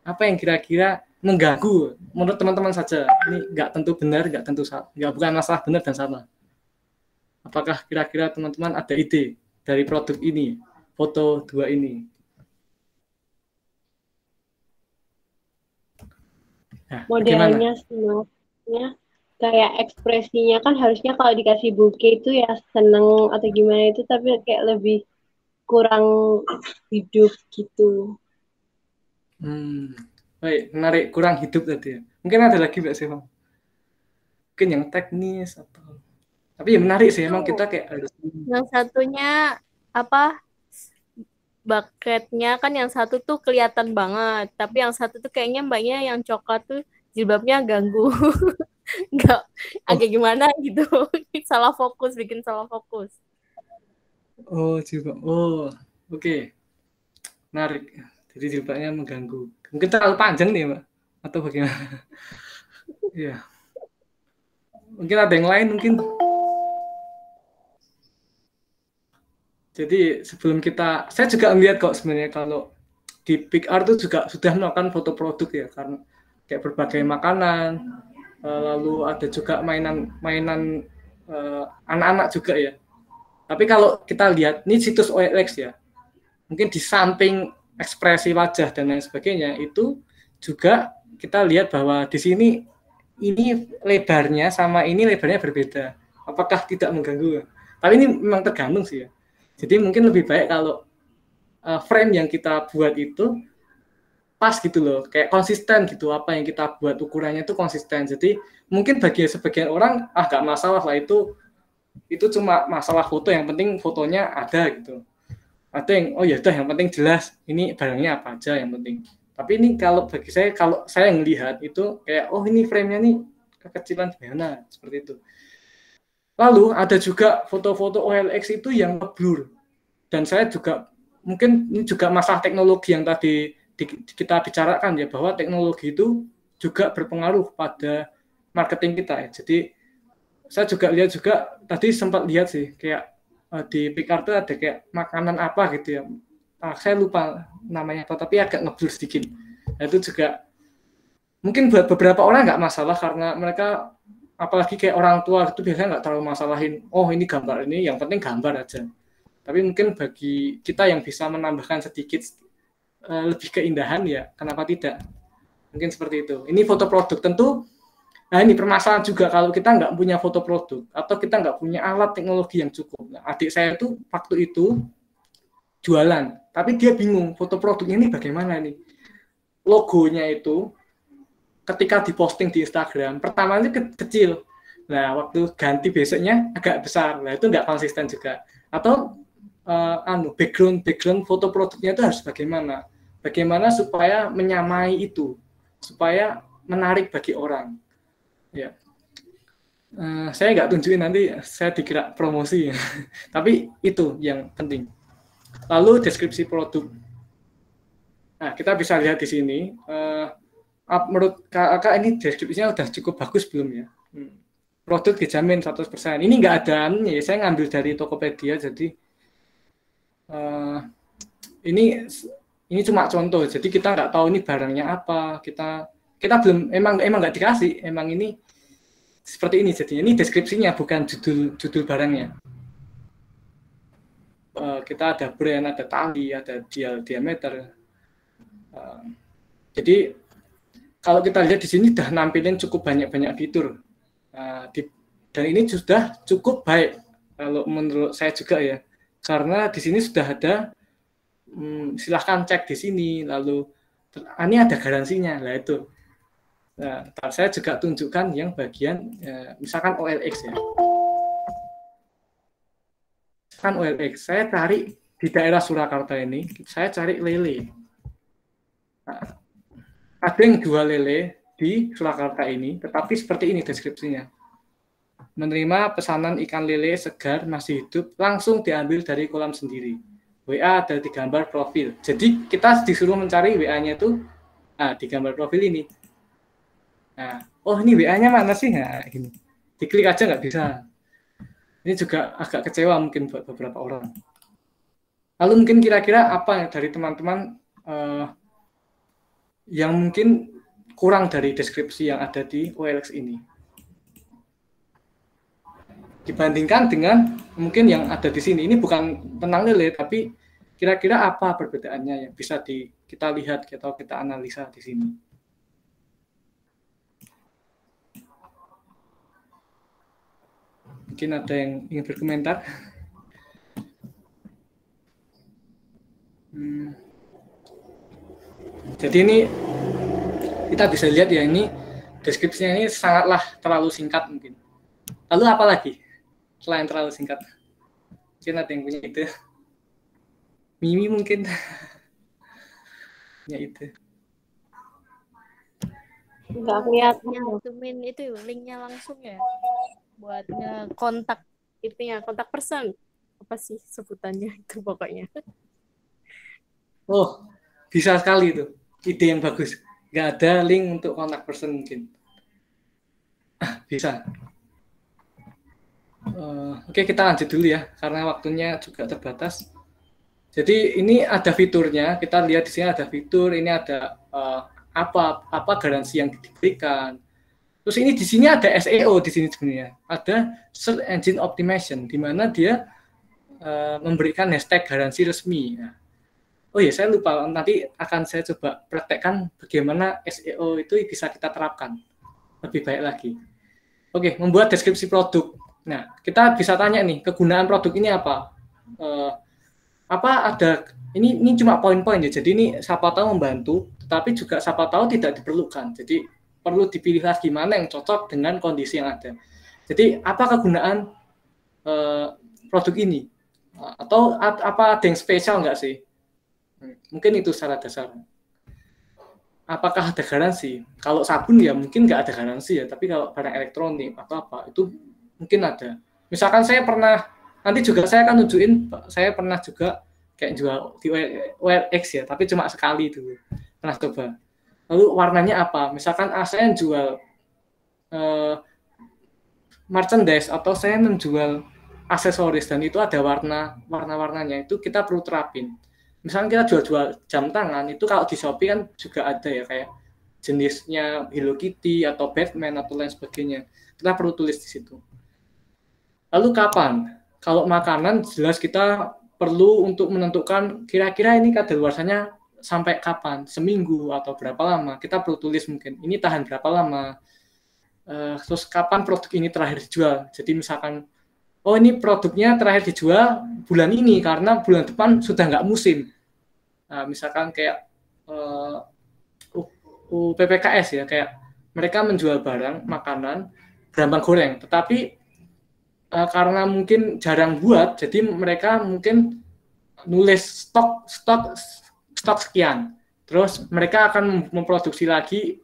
Apa yang kira-kira mengganggu menurut teman-teman saja? Ini nggak tentu benar, nggak tentu salah, bukan masalah benar dan salah. Apakah kira-kira teman-teman ada ide dari produk ini, foto dua ini? Nah, modelnya sebenarnya kayak ekspresinya kan harusnya kalau dikasih bouquet itu ya seneng atau gimana itu, tapi kayak lebih kurang hidup gitu. Baik, menarik, kurang hidup tadi ya. Mungkin ada lagi Mbak Seva? Mungkin yang teknis atau, tapi ya menarik sih, emang kita kayak harus. Yang satunya bucketnya kan yang satu tuh kelihatan banget, tapi yang satu tuh kayaknya mbaknya yang coklat tuh jilbabnya ganggu. nggak agak gimana gitu. Salah fokus, bikin salah fokus. Oh, jilbab. Oh, oke. Menarik. Jadi jilbabnya mengganggu. Mungkin terlalu panjang nih, Mbak. Atau bagaimana? Iya. Mungkin ada yang lain mungkin. Jadi sebelum saya juga melihat kok sebenarnya kalau di PIKR itu juga sudah melakukan foto produk ya, karena kayak berbagai makanan, lalu ada juga mainan anak-anak juga ya. Tapi kalau kita lihat ini situs OLX ya, mungkin di samping ekspresi wajah dan lain sebagainya itu juga kita lihat bahwa di sini ini lebarnya sama ini lebarnya berbeda. Apakah tidak mengganggu? Tapi ini memang tergantung sih ya. Jadi mungkin lebih baik kalau frame yang kita buat itu pas gitu loh, kayak konsisten gitu, apa yang kita buat ukurannya itu konsisten. Jadi mungkin bagi sebagian orang nggak masalah lah, itu cuma masalah foto, yang penting fotonya ada gitu. Ada yang oh ya udah yang penting jelas ini barangnya apa aja yang penting. Tapi ini kalau bagi saya, kalau saya melihat itu kayak oh ini frame-nya nih kekecilan gimana seperti itu. Lalu ada juga foto-foto OLX itu yang blur. Dan saya juga mungkin ini juga masalah teknologi yang tadi kita bicarakan ya, bahwa teknologi itu juga berpengaruh pada marketing kita ya. Jadi saya juga lihat juga tadi sempat lihat sih kayak di PIKR itu ada kayak makanan apa gitu ya. Saya lupa namanya apa, tapi agak ngeblur sedikit. Nah, itu juga mungkin buat beberapa orang nggak masalah karena mereka apalagi kayak orang tua itu biasanya nggak terlalu masalahin. Oh ini gambar ini, yang penting gambar aja. Tapi mungkin bagi kita yang bisa menambahkan sedikit lebih keindahan ya, kenapa tidak? Mungkin seperti itu. Ini foto produk tentu. Nah ini permasalahan juga kalau kita nggak punya foto produk atau kita nggak punya alat teknologi yang cukup. Nah, adik saya itu waktu itu jualan, tapi dia bingung foto produknya ini bagaimana nih. Logonya itu ketika diposting di Instagram, pertama itu kecil. Nah waktu ganti besoknya agak besar. Nah itu nggak konsisten juga. Atau background foto produknya itu harus bagaimana supaya menyamai itu, supaya menarik bagi orang ya. Saya nggak tunjukin, nanti saya dikira promosi tapi itu yang penting. Lalu deskripsi produk, nah kita bisa lihat di sini. Menurut kakak ini deskripsinya udah cukup bagus belum ya? Produk dijamin 100%. Ini nggak ada ya, saya ngambil dari Tokopedia, jadi ini cuma contoh, jadi kita nggak tahu ini barangnya apa, kita belum emang nggak dikasih, emang ini seperti ini jadinya. Ini deskripsinya, bukan judul barangnya. Kita ada brand, ada tali, ada diameter. Jadi kalau kita lihat di sini udah nampilin cukup banyak fitur, dan ini sudah cukup baik kalau menurut saya juga ya. Karena di sini sudah ada, silahkan cek di sini, lalu ini ada garansinya lah itu. Nah, saya juga tunjukkan yang bagian misalkan OLX ya. Misalkan OLX, saya cari di daerah Surakarta ini, saya cari lele. Nah, ada yang jual lele di Surakarta ini, tetapi seperti ini deskripsinya. Menerima pesanan ikan lele segar masih hidup langsung diambil dari kolam sendiri. WA ada di gambar profil. Jadi kita disuruh mencari WA-nya itu di gambar profil ini. Nah, oh ini WA-nya mana sih? Nah, gini. Diklik aja nggak bisa. Ini juga agak kecewa mungkin buat beberapa orang. Lalu mungkin kira-kira apa dari teman-teman yang mungkin kurang dari deskripsi yang ada di OLX ini? Dibandingkan dengan mungkin yang ada di sini. Ini bukan tentang lele, tapi kira-kira apa perbedaannya yang bisa kita lihat atau kita analisa di sini. Mungkin ada yang ingin berkomentar. Jadi ini kita bisa lihat ya, ini deskripsinya ini sangatlah terlalu singkat mungkin. Lalu apa lagi selain terlalu singkat? Mungkin ada yang punya ide. Mimi mungkin punya ide. Nggak kelihatan. nyantumin itu linknya langsung ya buat ngekontak itunya, kontak person. Apa sih sebutannya itu pokoknya. Oh, bisa sekali itu. Ide yang bagus. Nggak ada link untuk kontak person mungkin. Bisa. Oke, kita lanjut dulu ya, karena waktunya juga terbatas. Jadi ini ada fiturnya. Kita lihat di sini ada fitur. Ini ada apa garansi yang diberikan. Terus ini di sini ada SEO di sini sebenarnya. Ada Search Engine Optimization, di mana dia memberikan hashtag garansi resmi. Nah, oh ya, saya lupa, nanti akan saya coba praktekkan bagaimana SEO itu bisa kita terapkan lebih baik lagi. Oke, membuat deskripsi produk. Nah, kita bisa tanya nih, kegunaan produk ini apa? Apa ada, ini cuma poin-poin ya, jadi ini siapa tahu membantu, tetapi juga siapa tahu tidak diperlukan. Jadi perlu dipilih lagi mana yang cocok dengan kondisi yang ada. Jadi apa kegunaan produk ini? Atau apa ada yang spesial nggak sih? Mungkin itu secara dasar. Apakah ada garansi? Kalau sabun ya mungkin nggak ada garansi ya, tapi kalau barang elektronik atau apa itu mungkin ada. Misalkan saya pernah, nanti juga saya akan nunjukin, saya pernah juga kayak jual di OLX ya, tapi cuma sekali dulu, pernah coba. Lalu warnanya apa? Misalkan saya jual merchandise atau saya menjual aksesoris dan itu ada warna-warnanya, itu kita perlu terapin. Misalnya kita jual-jual jam tangan, itu kalau di Shopee kan juga ada ya, kayak jenisnya Hello Kitty atau Batman atau lain sebagainya. Kita perlu tulis di situ. Lalu kapan? Kalau makanan jelas kita perlu untuk menentukan kira-kira ini kadaluarsanya sampai kapan, seminggu atau berapa lama. Kita perlu tulis mungkin ini tahan berapa lama. Terus kapan produk ini terakhir dijual. Jadi misalkan, oh ini produknya terakhir dijual bulan ini karena bulan depan sudah nggak musim. Nah, misalkan kayak PPKS ya, kayak mereka menjual barang makanan berambang goreng, tetapi karena mungkin jarang buat, jadi mereka mungkin nulis stok sekian, terus mereka akan memproduksi lagi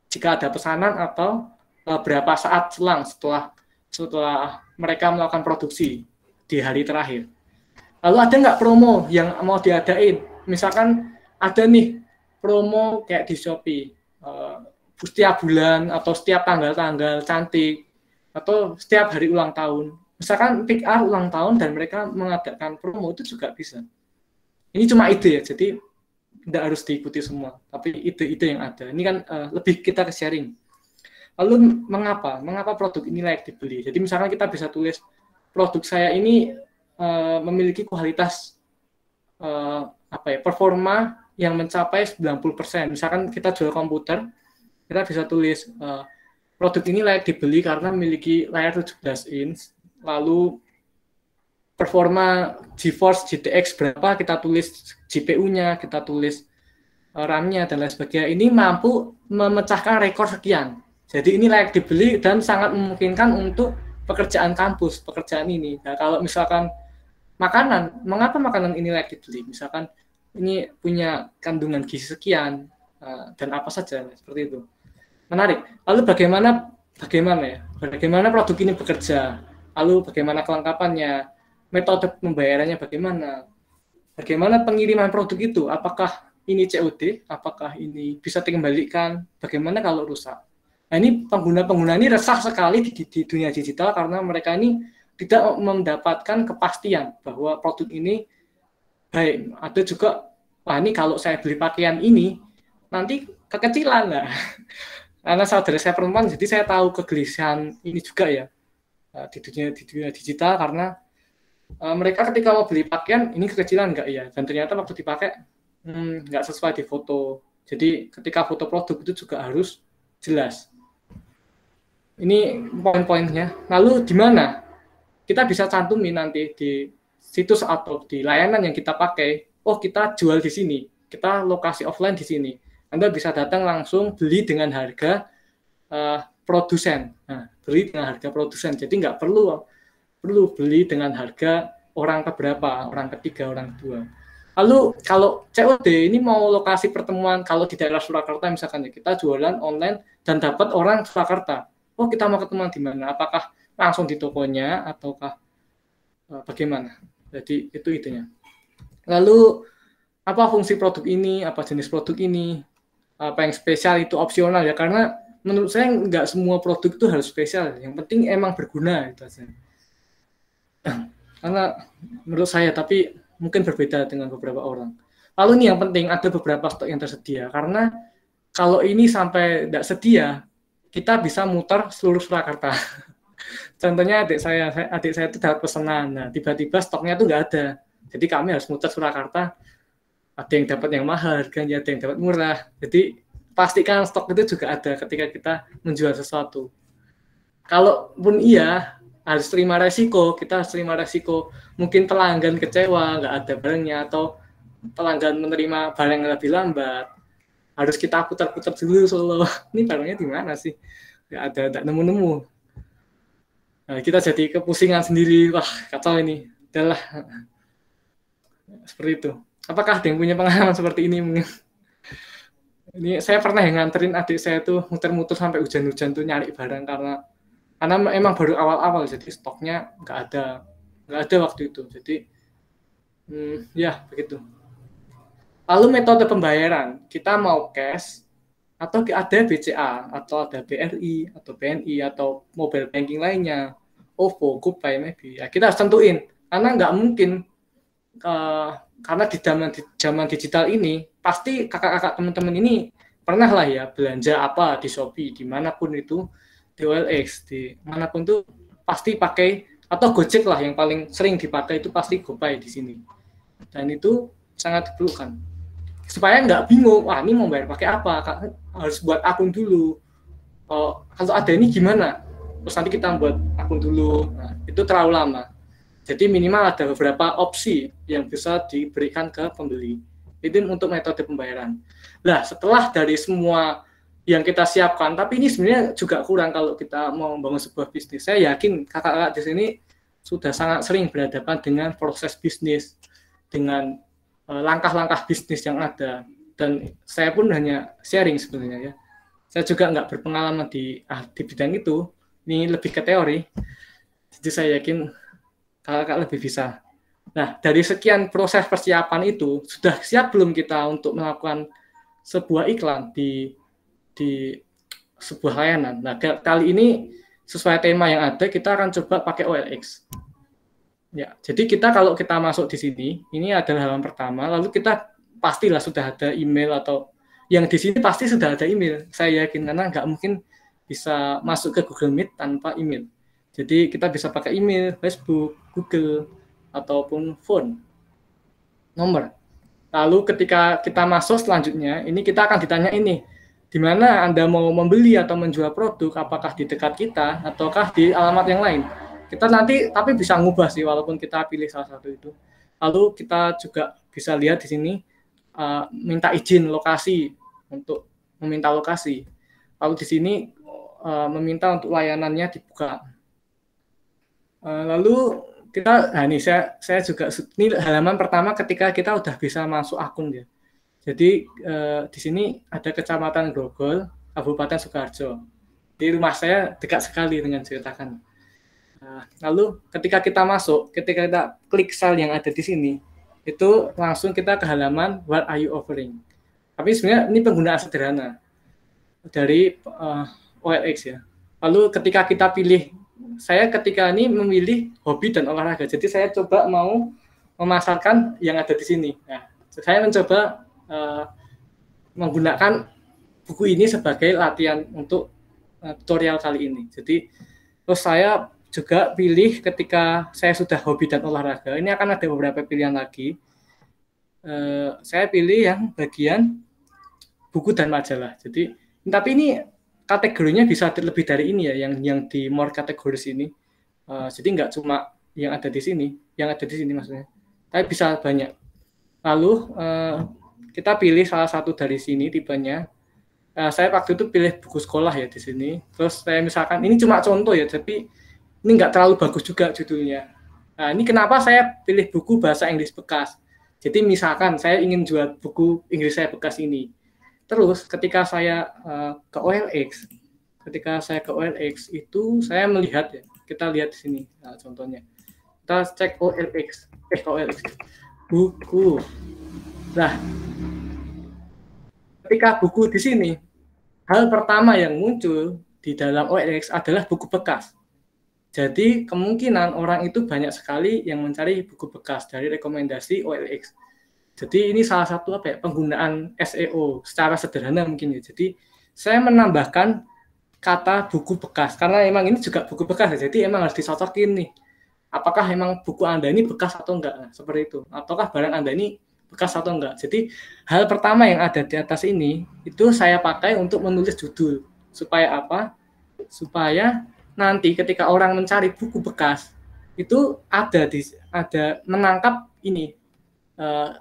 jika ada pesanan atau berapa saat setelah mereka melakukan produksi di hari terakhir. Lalu ada nggak promo yang mau diadain? Misalkan ada nih promo kayak di Shopee, setiap bulan atau setiap tanggal-tanggal cantik, atau setiap hari ulang tahun. Misalkan pick up ulang tahun dan mereka mengadakan promo, itu juga bisa. Ini cuma ide ya, jadi tidak harus diikuti semua, tapi ide-ide yang ada. Ini kan lebih kita ke sharing. Lalu mengapa produk ini layak dibeli? Jadi misalkan kita bisa tulis, produk saya ini memiliki kualitas performa yang mencapai 90%. Misalkan kita jual komputer, kita bisa tulis produk ini layak dibeli karena memiliki layar 17 inch, lalu performa GeForce GTX berapa, kita tulis GPU-nya, kita tulis RAM-nya dan lain sebagainya. Ini mampu memecahkan rekor sekian. Jadi ini layak dibeli dan sangat memungkinkan untuk pekerjaan kampus, pekerjaan ini. Nah, kalau misalkan makanan, mengapa makanan ini layak dibeli? Misalkan ini punya kandungan gizi sekian dan apa saja seperti itu. Menarik. Lalu bagaimana produk ini bekerja? Lalu bagaimana kelengkapannya? Metode pembayarannya bagaimana pengiriman produk itu? Apakah ini COD? Apakah ini bisa dikembalikan? Bagaimana kalau rusak? Nah, ini pengguna ini resah sekali di dunia digital karena mereka ini tidak mendapatkan kepastian bahwa produk ini baik. Ada juga, wah ini kalau saya beli pakaian ini nanti kekecilan lah. Karena saudara saya perempuan, jadi saya tahu kegelisahan ini juga ya di dunia digital karena mereka ketika mau beli pakaian ini kekecilan nggak ya, dan ternyata waktu dipakai nggak sesuai di foto. Jadi ketika foto produk itu juga harus jelas. Ini poin-poinnya. Lalu di mana kita bisa cantumin nanti di situs atau di layanan yang kita pakai? Oh, kita jual di sini, kita lokasi offline di sini. Anda bisa datang langsung beli dengan harga produsen. Nah, beli dengan harga produsen. Jadi nggak perlu beli dengan harga orang keberapa, orang ketiga, orang kedua. Lalu kalau COD ini mau lokasi pertemuan, kalau di daerah Surakarta misalkan ya, kita jualan online dan dapat orang Surakarta. Oh, kita mau ketemu di mana? Apakah langsung di tokonya ataukah bagaimana? Jadi itu idenya. Lalu apa fungsi produk ini, apa jenis produk ini, apa yang spesial itu opsional ya, karena menurut saya nggak semua produk itu harus spesial, yang penting emang berguna itu aja. Karena menurut saya, tapi mungkin berbeda dengan beberapa orang. Lalu ini yang penting, ada beberapa stok yang tersedia, karena kalau ini sampai tidak sedia, kita bisa muter seluruh Surakarta. Contohnya adik saya itu dapat pesanan, nah tiba-tiba stoknya itu nggak ada, jadi kami harus muter Surakarta, ada yang dapat yang mahal harganya, ada yang dapat murah, jadi pastikan stok itu juga ada ketika kita menjual sesuatu. Kalaupun iya, harus terima resiko, kita harus terima resiko, mungkin pelanggan kecewa, nggak ada barangnya, atau pelanggan menerima barang yang lebih lambat, harus kita putar-putar dulu Solo, ini barangnya di mana sih, nggak ada, nggak nemu-nemu. Nah, kita jadi kepusingan sendiri, wah kacau ini, udahlah. Seperti itu. Apakah ada yang punya pengalaman seperti ini mungkin? Ini saya pernah yang nganterin adik saya tuh muter-muter sampai hujan-hujan tuh nyari barang, karena emang baru awal-awal, jadi stoknya nggak ada waktu itu. Jadi ya begitu. Lalu metode pembayaran, kita mau cash atau ada BCA atau ada BRI atau BNI atau mobile banking lainnya, OVO, GoPay, maybe. Ya, kita harus tentuin, karena nggak mungkin karena di zaman digital ini pasti kakak-kakak teman-teman ini pernah lah ya belanja apa di Shopee, dimanapun itu, di OLX, di manapun tuh pasti pakai, atau Gojek lah yang paling sering dipakai itu pasti GoPay di sini. Dan itu sangat diperlukan supaya nggak bingung, wah ini mau bayar pakai apa, harus buat akun dulu. Kalau ada ini gimana? Terus nanti kita buat akun dulu. Nah, itu terlalu lama. Jadi minimal ada beberapa opsi yang bisa diberikan ke pembeli. Itu untuk metode pembayaran. Nah, setelah dari semua yang kita siapkan, tapi ini sebenarnya juga kurang kalau kita mau membangun sebuah bisnis. Saya yakin kakak-kakak di sini sudah sangat sering berhadapan dengan proses bisnis, dengan langkah-langkah bisnis yang ada. Dan saya pun hanya sharing sebenarnya ya. Saya juga nggak berpengalaman di bidang itu. Ini lebih ke teori. Jadi saya yakin kakak lebih bisa. Nah, dari sekian proses persiapan itu, sudah siap belum kita untuk melakukan sebuah iklan di sebuah layanan? Nah, kali ini sesuai tema yang ada, kita akan coba pakai OLX. Ya, jadi kalau kita masuk di sini, ini adalah halaman pertama, lalu kita pastilah sudah ada email, atau yang di sini pasti sudah ada email. Saya yakin, karena nggak mungkin bisa masuk ke Google Meet tanpa email. Jadi kita bisa pakai email, Facebook, Google, ataupun phone, nomor. Lalu ketika kita masuk selanjutnya, ini kita akan ditanya ini, di mana Anda mau membeli atau menjual produk, apakah di dekat kita, ataukah di alamat yang lain. Kita nanti tapi bisa ngubah sih, walaupun kita pilih salah satu itu. Lalu kita juga bisa lihat di sini, minta izin lokasi, untuk meminta lokasi. Lalu di sini meminta untuk layanannya dibuka. Lalu kita, nah ini saya juga, ini halaman pertama ketika kita udah bisa masuk akun ya. Jadi di sini ada Kecamatan Grogol, Kabupaten Sukoharjo. Di rumah saya dekat sekali dengan ceritakan. Lalu ketika kita masuk, ketika kita klik sel yang ada di sini, itu langsung kita ke halaman What are you offering? Tapi sebenarnya ini penggunaan sederhana dari OLX ya. Lalu ketika kita pilih, saya ketika ini memilih hobi dan olahraga, jadi saya coba mau memasarkan yang ada di sini. Nah, saya mencoba menggunakan buku ini sebagai latihan untuk tutorial kali ini. Jadi terus saya juga pilih ketika saya sudah hobi dan olahraga, ini akan ada beberapa pilihan lagi. Saya pilih yang bagian buku dan majalah. Jadi tapi ini kategorinya bisa lebih dari ini ya, yang di more categories ini. Jadi nggak cuma yang ada di sini maksudnya. Tapi bisa banyak. Lalu kita pilih salah satu dari sini tipenya. Saya waktu itu pilih buku sekolah ya di sini. Terus saya misalkan, ini cuma contoh ya, tapi ini nggak terlalu bagus juga judulnya. Nah, ini kenapa saya pilih buku bahasa Inggris bekas. Jadi misalkan saya ingin jual buku Inggris saya bekas ini. Terus ketika saya ke OLX, ketika saya ke OLX itu saya melihat ya, kita lihat di sini, nah, contohnya kita cek OLX, buku. Nah, ketika buku di sini, hal pertama yang muncul di dalam OLX adalah buku bekas. Jadi kemungkinan orang itu banyak sekali yang mencari buku bekas dari rekomendasi OLX. Jadi ini salah satu penggunaan SEO secara sederhana mungkin ya. Jadi saya menambahkan kata buku bekas karena emang ini juga buku bekas ya. Jadi emang harus dicocokin nih. Apakah emang buku Anda ini bekas atau enggak? Nah, seperti itu. Ataukah barang Anda ini bekas atau enggak? Jadi hal pertama yang ada di atas ini itu saya pakai untuk menulis judul. Supaya apa? Supaya nanti ketika orang mencari buku bekas itu ada menangkap ini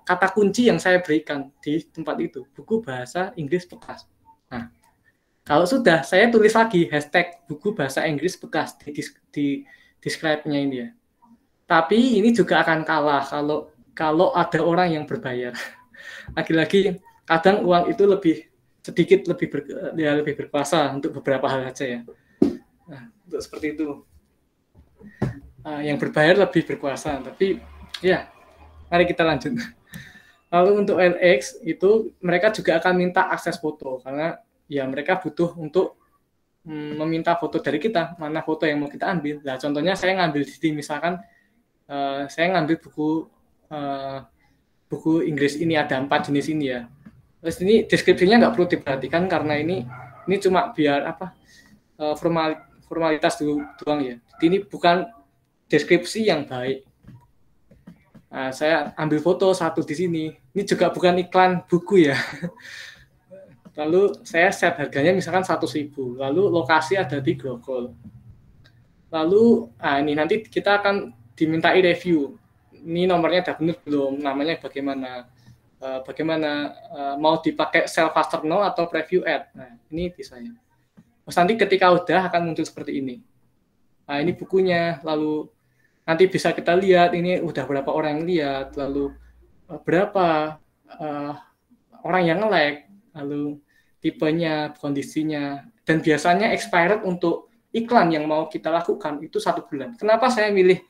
kata kunci yang saya berikan di tempat itu, buku bahasa Inggris bekas. Nah, kalau sudah saya tulis lagi hashtag buku bahasa Inggris bekas di describe-nya ini ya. Tapi ini juga akan kalah kalau ada orang yang berbayar. Lagi-lagi kadang uang itu sedikit lebih berkuasa untuk beberapa hal saja ya. Nah, untuk seperti itu. Yang berbayar lebih berkuasa, tapi ya mari kita lanjut. Lalu untuk OLX itu mereka juga akan minta akses foto karena ya mereka butuh untuk meminta foto dari kita, mana foto yang mau kita ambil. Nah, contohnya saya ngambil di sini misalkan saya ngambil buku Inggris ini ada 4 jenis ini ya. Terus ini deskripsinya nggak perlu diperhatikan karena ini cuma biar formalitas doang ya. Jadi ini bukan deskripsi yang baik. Nah, saya ambil foto satu di sini. Ini juga bukan iklan buku ya. Lalu saya set harganya misalkan 1.000. Lalu lokasi ada di Grogol. Lalu ini nanti kita akan dimintai review. Ini nomornya udah benar belum? Namanya bagaimana? Mau dipakai sell faster now atau preview ad? Nah, ini bisa ya. Terus nanti ketika udah akan muncul seperti ini. Nah, ini bukunya. Lalu nanti bisa kita lihat ini udah berapa orang yang lihat, lalu berapa orang yang nge-like, lalu tipenya, kondisinya, dan biasanya expired untuk iklan yang mau kita lakukan itu 1 bulan. Kenapa saya milih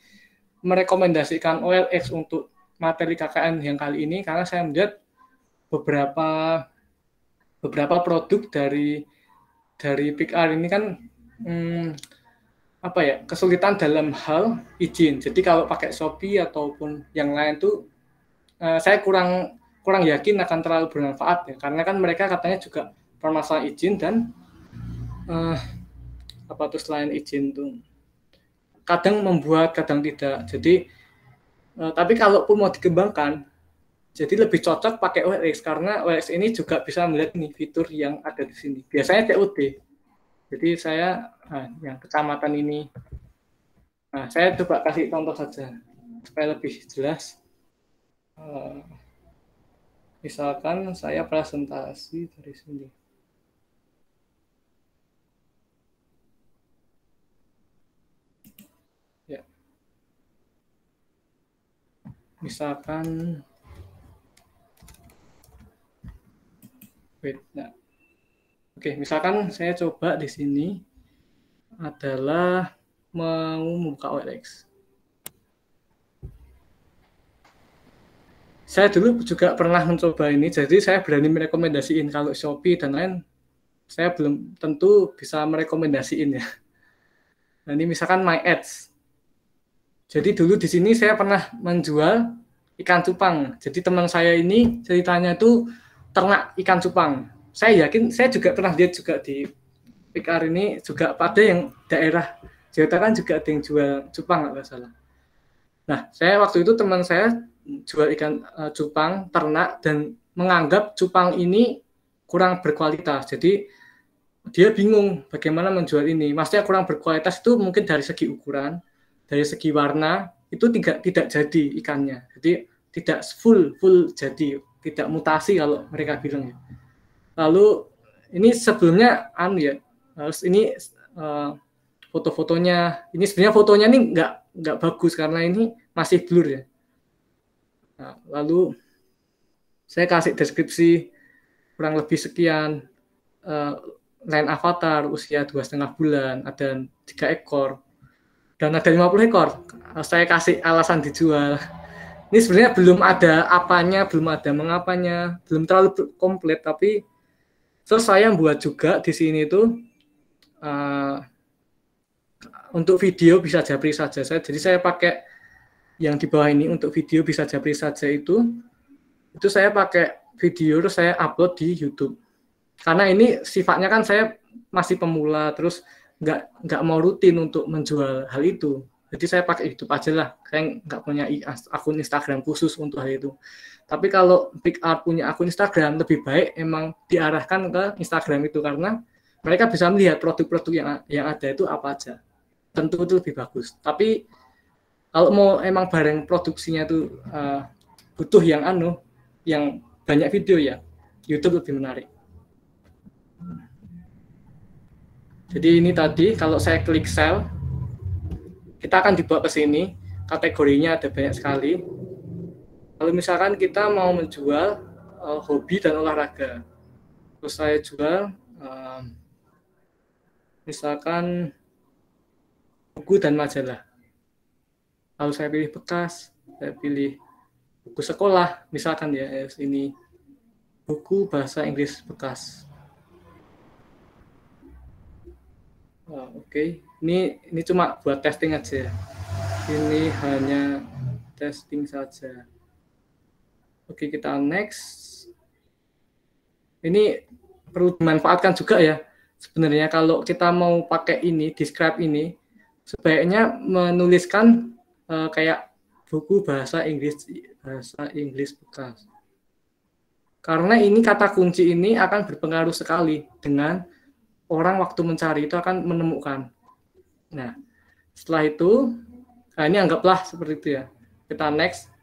merekomendasikan OLX untuk materi KKN yang kali ini? Karena saya melihat beberapa produk dari PIKR ini kan kesulitan dalam hal izin. Jadi kalau pakai Shopee ataupun yang lain tuh saya kurang yakin akan terlalu bermanfaat ya, karena kan mereka katanya juga permasalahan izin dan selain izin tuh kadang membuat kadang tidak. Jadi tapi kalaupun mau dikembangkan jadi lebih cocok pakai OLX karena OLX ini juga bisa melihat nih fitur yang ada di sini. Biasanya COD. Jadi saya yang kecamatan ini, saya coba kasih contoh saja supaya lebih jelas. Misalkan saya presentasi dari sini. Ya. Misalkan, Oke, misalkan saya coba di sini adalah mau membuka OLX. Saya dulu juga pernah mencoba ini, jadi saya berani merekomendasiin. Kalau Shopee dan lain, saya belum tentu bisa merekomendasiin ya. Nah, ini misalkan My Ads. Jadi dulu di sini saya pernah menjual ikan cupang. Jadi teman saya ini ceritanya itu ternak ikan cupang. Saya yakin, saya juga pernah lihat juga di PIKR ini juga pada yang daerah Jawa kan juga ada yang jual cupang nggak salah. Nah, saya waktu itu teman saya jual ikan cupang ternak dan menganggap cupang ini kurang berkualitas. Jadi dia bingung bagaimana menjual ini. Maksudnya kurang berkualitas itu mungkin dari segi ukuran, dari segi warna itu tidak jadi ikannya. Jadi tidak full jadi, tidak mutasi kalau mereka bilang ya. Lalu ini sebelumnya ini foto-fotonya, ini sebenarnya fotonya ini nggak bagus karena ini masih blur ya. Nah, lalu saya kasih deskripsi kurang lebih sekian, line avatar usia 2,5 bulan, ada 3 ekor, dan ada 50 ekor. Saya kasih alasan dijual. Ini sebenarnya belum ada apanya, belum ada mengapanya, belum terlalu komplit, tapi terus saya buat juga di sini tuh untuk video bisa japri saja. Jadi saya pakai yang di bawah ini untuk video bisa japri saja itu saya pakai video terus saya upload di YouTube. Karena ini sifatnya kan saya masih pemula, terus nggak mau rutin untuk menjual hal itu. Jadi saya pakai YouTube aja lah. Saya nggak punya akun Instagram khusus untuk hal itu. Tapi kalau Big Art punya akun Instagram, lebih baik emang diarahkan ke Instagram itu, karena mereka bisa melihat produk-produk yang ada itu apa aja. Tentu itu lebih bagus. Tapi kalau mau emang bareng produksinya itu butuh yang banyak video ya, YouTube lebih menarik. Jadi ini tadi kalau saya klik sell, kita akan dibawa ke sini. Kategorinya ada banyak sekali. Kalau misalkan kita mau menjual hobi dan olahraga, terus saya jual misalkan buku dan majalah. Lalu saya pilih bekas, saya pilih buku sekolah, misalkan ya ini buku bahasa Inggris bekas. Oke. Ini cuma buat testing aja. Ini hanya testing saja. Oke, kita next. Ini perlu dimanfaatkan juga ya. Sebenarnya kalau kita mau pakai ini, describe ini, sebaiknya menuliskan kayak buku bahasa Inggris bekas. Karena ini kata kunci ini akan berpengaruh sekali dengan orang waktu mencari itu akan menemukan. Nah, setelah itu, ini anggaplah seperti itu ya. Kita next,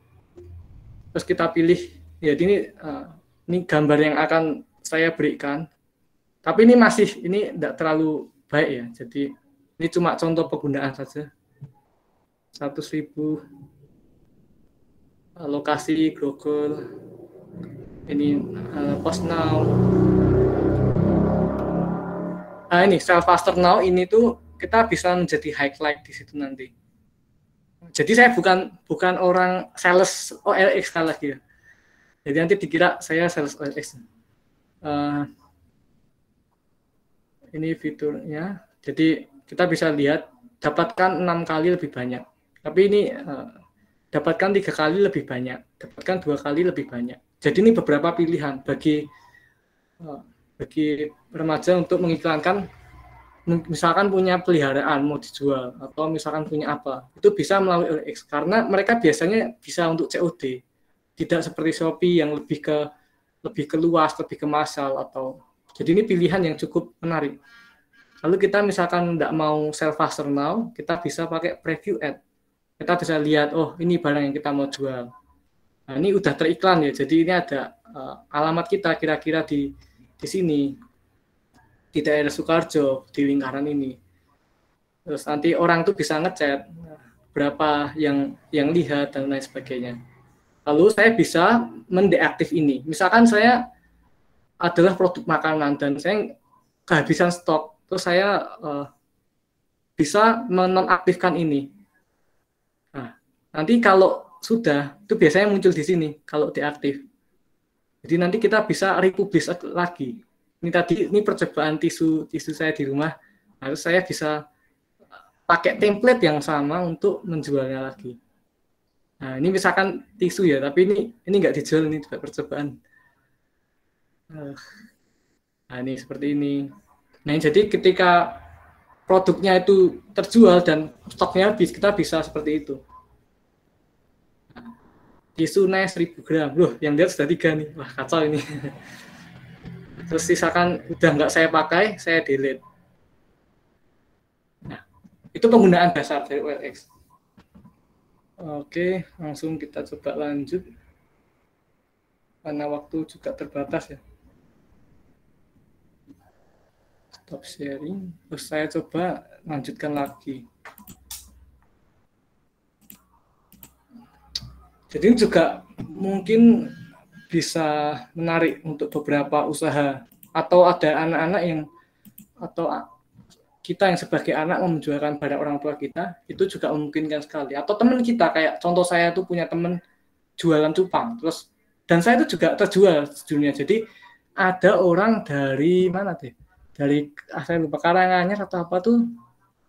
terus kita pilih. Ya, ini gambar yang akan saya berikan. Tapi ini tidak terlalu baik ya. Jadi ini cuma contoh penggunaan saja. 100.000 lokasi Google. Ini post now. Nah ini sell faster now ini tuh kita bisa menjadi highlight di situ nanti. Jadi saya bukan orang sales OLX lagi ya. Jadi nanti dikira saya sales OLX. Ini fiturnya. Jadi kita bisa lihat dapatkan 6 kali lebih banyak. Tapi ini dapatkan 3 kali lebih banyak. Dapatkan 2 kali lebih banyak. Jadi ini beberapa pilihan bagi remaja untuk mengiklankan, misalkan punya peliharaan mau dijual atau misalkan punya apa, itu bisa melalui OLX karena mereka biasanya bisa untuk COD, tidak seperti Shopee yang lebih ke luas, lebih ke massal atau. Jadi ini pilihan yang cukup menarik. Lalu kita misalkan tidak mau sell faster now, kita bisa pakai preview ad. Kita bisa lihat, oh ini barang yang kita mau jual. Nah ini udah teriklan ya, jadi ini ada alamat kita kira-kira di sini, di daerah Sukoharjo, di lingkaran ini. Terus nanti orang tuh bisa ngechat berapa yang lihat dan lain sebagainya. Lalu saya bisa mendeaktif ini. Misalkan saya adalah produk makanan dan saya kehabisan stok, terus saya bisa menonaktifkan ini. Nah, nanti kalau sudah, itu biasanya muncul di sini kalau deaktif. Jadi nanti kita bisa republish lagi. Ini percobaan tisu saya di rumah. Harus saya bisa pakai template yang sama untuk menjualnya lagi. Nah, ini misalkan tisu ya, tapi ini nggak dijual, ini juga percobaan. Nah, ini seperti ini. Nah, jadi ketika produknya itu terjual dan stoknya habis, kita bisa seperti itu. Tisu naik 1000 gram. Loh, yang lihat sudah 3 nih. Wah, kacau ini. Terus misalkan udah nggak saya pakai, saya delete. Nah, itu penggunaan dasar dari OLX. Oke, langsung kita coba lanjut. Karena waktu juga terbatas ya. Stop sharing. Terus saya coba lanjutkan lagi. Jadi ini juga mungkin bisa menarik untuk beberapa usaha atau ada anak-anak yang atau kita yang sebagai anak menjualkan barang orang tua kita, itu juga memungkinkan sekali. Atau teman kita, kayak contoh saya tuh punya teman jualan cupang, terus dan saya itu juga terjual dunia. Jadi ada orang dari mana deh? Dari saya lupa Karanganyar atau apa tuh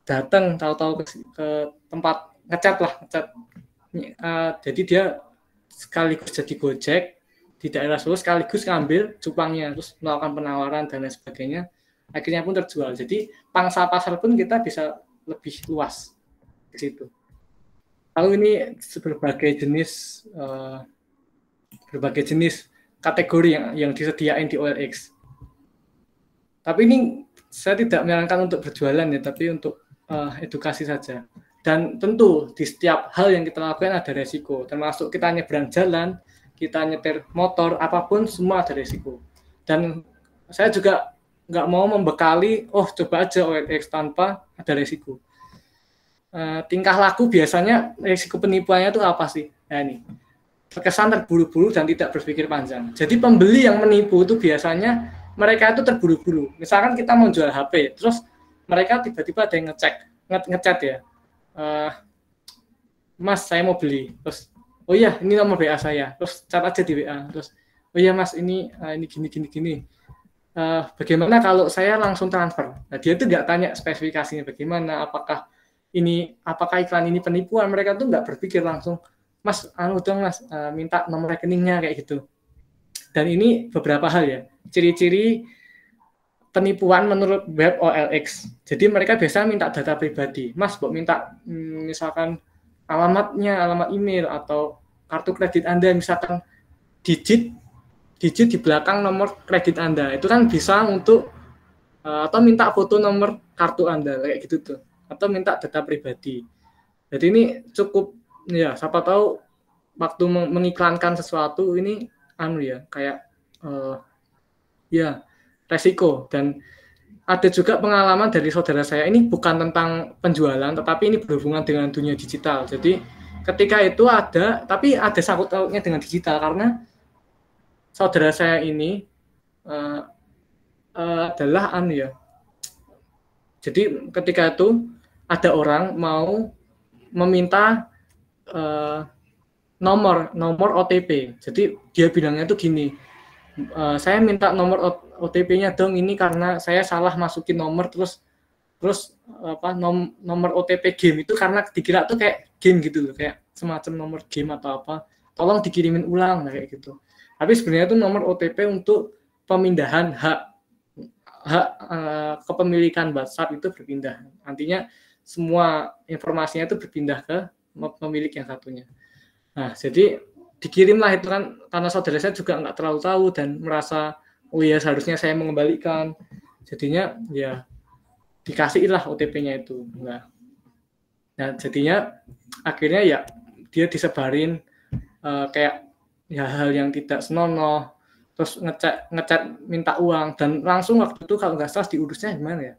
datang tahu-tahu ke tempat ngecat. Jadi dia sekaligus jadi Gojek di daerah Solo, sekaligus ngambil cupangnya, terus melakukan penawaran dan lain sebagainya. Akhirnya pun terjual. Jadi pangsa pasar pun kita bisa lebih luas di situ. Lalu ini berbagai jenis kategori yang disediain di OLX. Tapi ini saya tidak menyarankan untuk berjualan ya, tapi untuk edukasi saja. Dan tentu di setiap hal yang kita lakukan ada resiko, termasuk kita nyebrang jalan, kita nyetir motor, apapun semua ada resiko. Dan saya juga nggak mau membekali, coba aja OLX tanpa ada resiko. Tingkah laku biasanya resiko penipuannya itu apa sih? Nah ini, terkesan terburu-buru dan tidak berpikir panjang. Jadi pembeli yang menipu itu biasanya mereka itu terburu-buru. Misalkan kita mau jual HP, terus mereka tiba-tiba ada yang ngechat ya, Mas saya mau beli, terus oh iya ini nomor WA saya, terus chat aja di WA, terus oh iya Mas ini gini. Bagaimana kalau saya langsung transfer? Nah, dia tuh nggak tanya spesifikasinya bagaimana, apakah iklan ini penipuan. Mereka tuh nggak berpikir langsung, Mas, Mas, minta nomor rekeningnya kayak gitu. Dan ini beberapa hal ya, ciri-ciri penipuan menurut web OLX. Jadi mereka biasa minta data pribadi. Mas, minta misalkan alamat email atau kartu kredit Anda, misalkan digit di belakang nomor kredit Anda, itu kan bisa untuk atau minta foto nomor kartu Anda kayak gitu tuh, atau minta data pribadi. Jadi ini cukup ya, siapa tahu waktu mengiklankan sesuatu ini kayak resiko. Dan ada juga pengalaman dari saudara saya, ini bukan tentang penjualan tetapi ini berhubungan dengan dunia digital. Jadi ketika itu ada sangkut pautnya dengan digital, karena saudara saya ini adalah jadi ketika itu ada orang mau meminta nomor OTP. Jadi dia bilangnya tuh gini, saya minta nomor OTP-nya dong, ini karena saya salah masukin nomor, terus nomor OTP game itu karena dikira tuh kayak game gitu loh, kayak semacam nomor game atau apa, tolong dikirimin ulang kayak gitu. Tapi sebenarnya itu nomor OTP untuk pemindahan hak kepemilikan WhatsApp itu berpindah. Nantinya semua informasinya itu berpindah ke pemilik yang satunya. Nah, jadi dikirimlah itu kan, karena saudara saya juga nggak terlalu tahu dan merasa, oh ya seharusnya saya mengembalikan. Jadinya ya dikasihilah OTP-nya itu. Nah, jadinya akhirnya ya dia disebarin kayak ya hal yang tidak senonoh, terus ngechat minta uang, dan langsung waktu itu kalau nggak salah diurusnya gimana ya?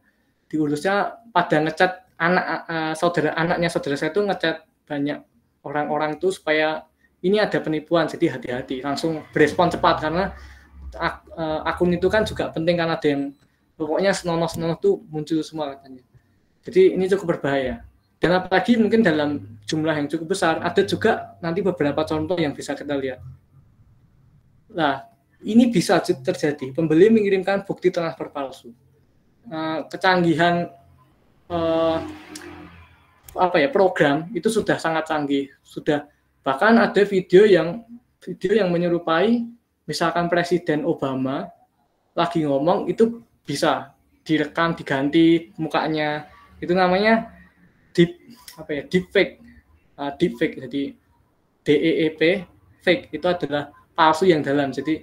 Diurusnya pada ngechat anaknya saudara saya itu ngechat banyak orang-orang itu supaya ini ada penipuan, jadi hati-hati, langsung berespon cepat, karena akun itu kan juga penting, karena ada yang pokoknya senonoh tuh muncul semua katanya. Jadi ini cukup berbahaya. Dan apalagi mungkin dalam jumlah yang cukup besar, ada juga nanti beberapa contoh yang bisa kita lihat. Nah, ini bisa terjadi. Pembeli mengirimkan bukti transfer palsu. Kecanggihan program itu sudah sangat canggih. Sudah bahkan ada video yang menyerupai, misalkan Presiden Obama lagi ngomong, itu bisa direkam, diganti mukanya. Itu namanya deepfake. Jadi DEEP, fake, itu adalah palsu yang dalam. Jadi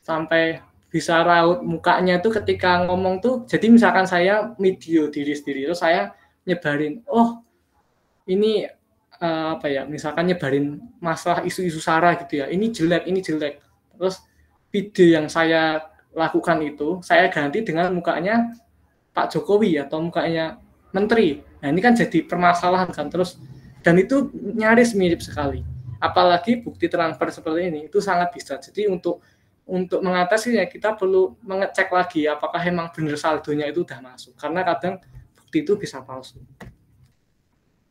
sampai bisa raut mukanya tuh ketika ngomong tuh. Jadi misalkan saya video diri sendiri, terus saya nyebarin, ini misalkan nyebarin masalah isu-isu SARA gitu ya, ini jelek. Terus video yang saya lakukan itu saya ganti dengan mukanya Pak Jokowi atau mukanya menteri. Nah, ini kan jadi permasalahan kan, terus, dan itu nyaris mirip sekali. Apalagi bukti transfer seperti ini itu sangat bisa. Jadi untuk untuk mengatasi ya kita perlu mengecek lagi apakah emang benar saldonya itu udah masuk, karena kadang bukti itu bisa palsu.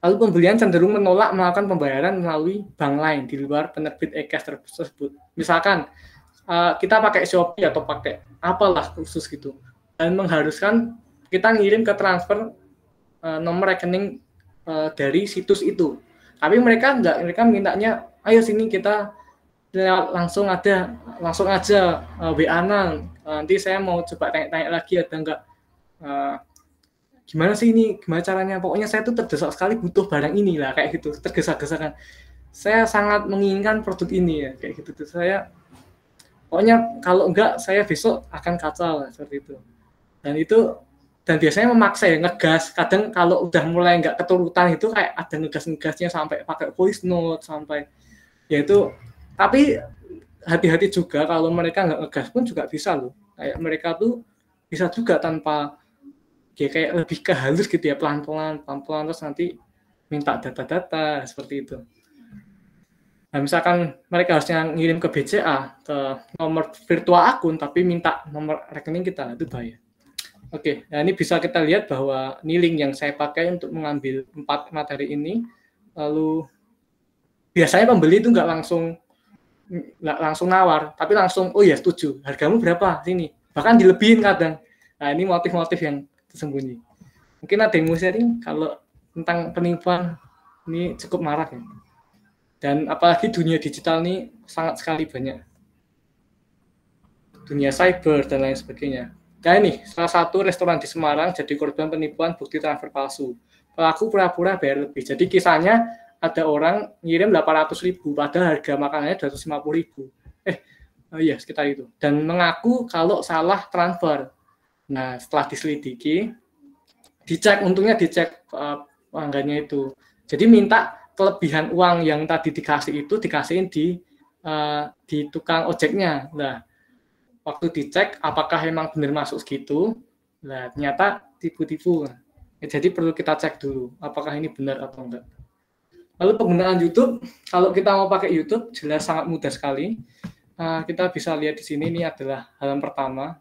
Lalu pembelian cenderung menolak melakukan pembayaran melalui bank lain di luar penerbit e-cash tersebut. Misalkan kita pakai Shopee atau pakai apalah khusus gitu, dan mengharuskan kita ngirim ke transfer nomor rekening dari situs itu. Tapi mereka enggak, mereka mintanya ayo sini kita langsung aja WA-an, nanti saya mau coba tanya-tanya lagi ada enggak gimana sih ini, gimana caranya, pokoknya saya tuh terdesak sekali butuh barang ini lah, kayak gitu, tergesa-gesa kan, saya sangat menginginkan produk ini ya, kayak gitu tuh, saya pokoknya kalau enggak saya besok akan kacau lah, seperti itu. Dan biasanya memaksa ya, ngegas, kadang kalau udah mulai enggak keturutan itu kayak ada ngegas-ngegasnya sampai pakai voice note, sampai ya itu, tapi hati-hati juga kalau mereka enggak ngegas pun juga bisa loh, kayak mereka tuh bisa juga tanpa kayak lebih ke halus gitu ya, pelan-pelan terus nanti minta data-data seperti itu. Nah, misalkan mereka harusnya ngirim ke BCA, ke nomor virtual akun, tapi minta nomor rekening kita, itu bahaya. Oke, nah ini bisa kita lihat bahwa ini link yang saya pakai untuk mengambil 4 materi ini. Lalu biasanya pembeli itu nggak langsung nawar, tapi langsung oh ya setuju, hargamu berapa sini, bahkan dilebihin kadang. Nah ini motif-motif yang tersembunyi. Mungkin ada yang mau sharing kalau tentang penipuan ini cukup marak ya. Dan apalagi dunia digital ini sangat sekali banyak. Dunia cyber dan lain sebagainya. Nah ini, salah satu restoran di Semarang jadi korban penipuan bukti transfer palsu. Pelaku pura-pura bayar lebih. Jadi kisahnya ada orang ngirim 800.000 padahal harga makanannya 250.000. Iya sekitar itu. Dan mengaku kalau salah transfer. Nah setelah diselidiki, untungnya dicek pelanggannya itu. Jadi minta kelebihan uang yang tadi dikasih itu dikasihin di tukang ojeknya. Nah, waktu dicek apakah emang benar masuk segitu, nah ternyata tipu-tipu. Jadi perlu kita cek dulu apakah ini benar atau enggak. Lalu penggunaan YouTube, kalau kita mau pakai YouTube jelas sangat mudah sekali. Kita bisa lihat di sini, ini adalah halaman pertama.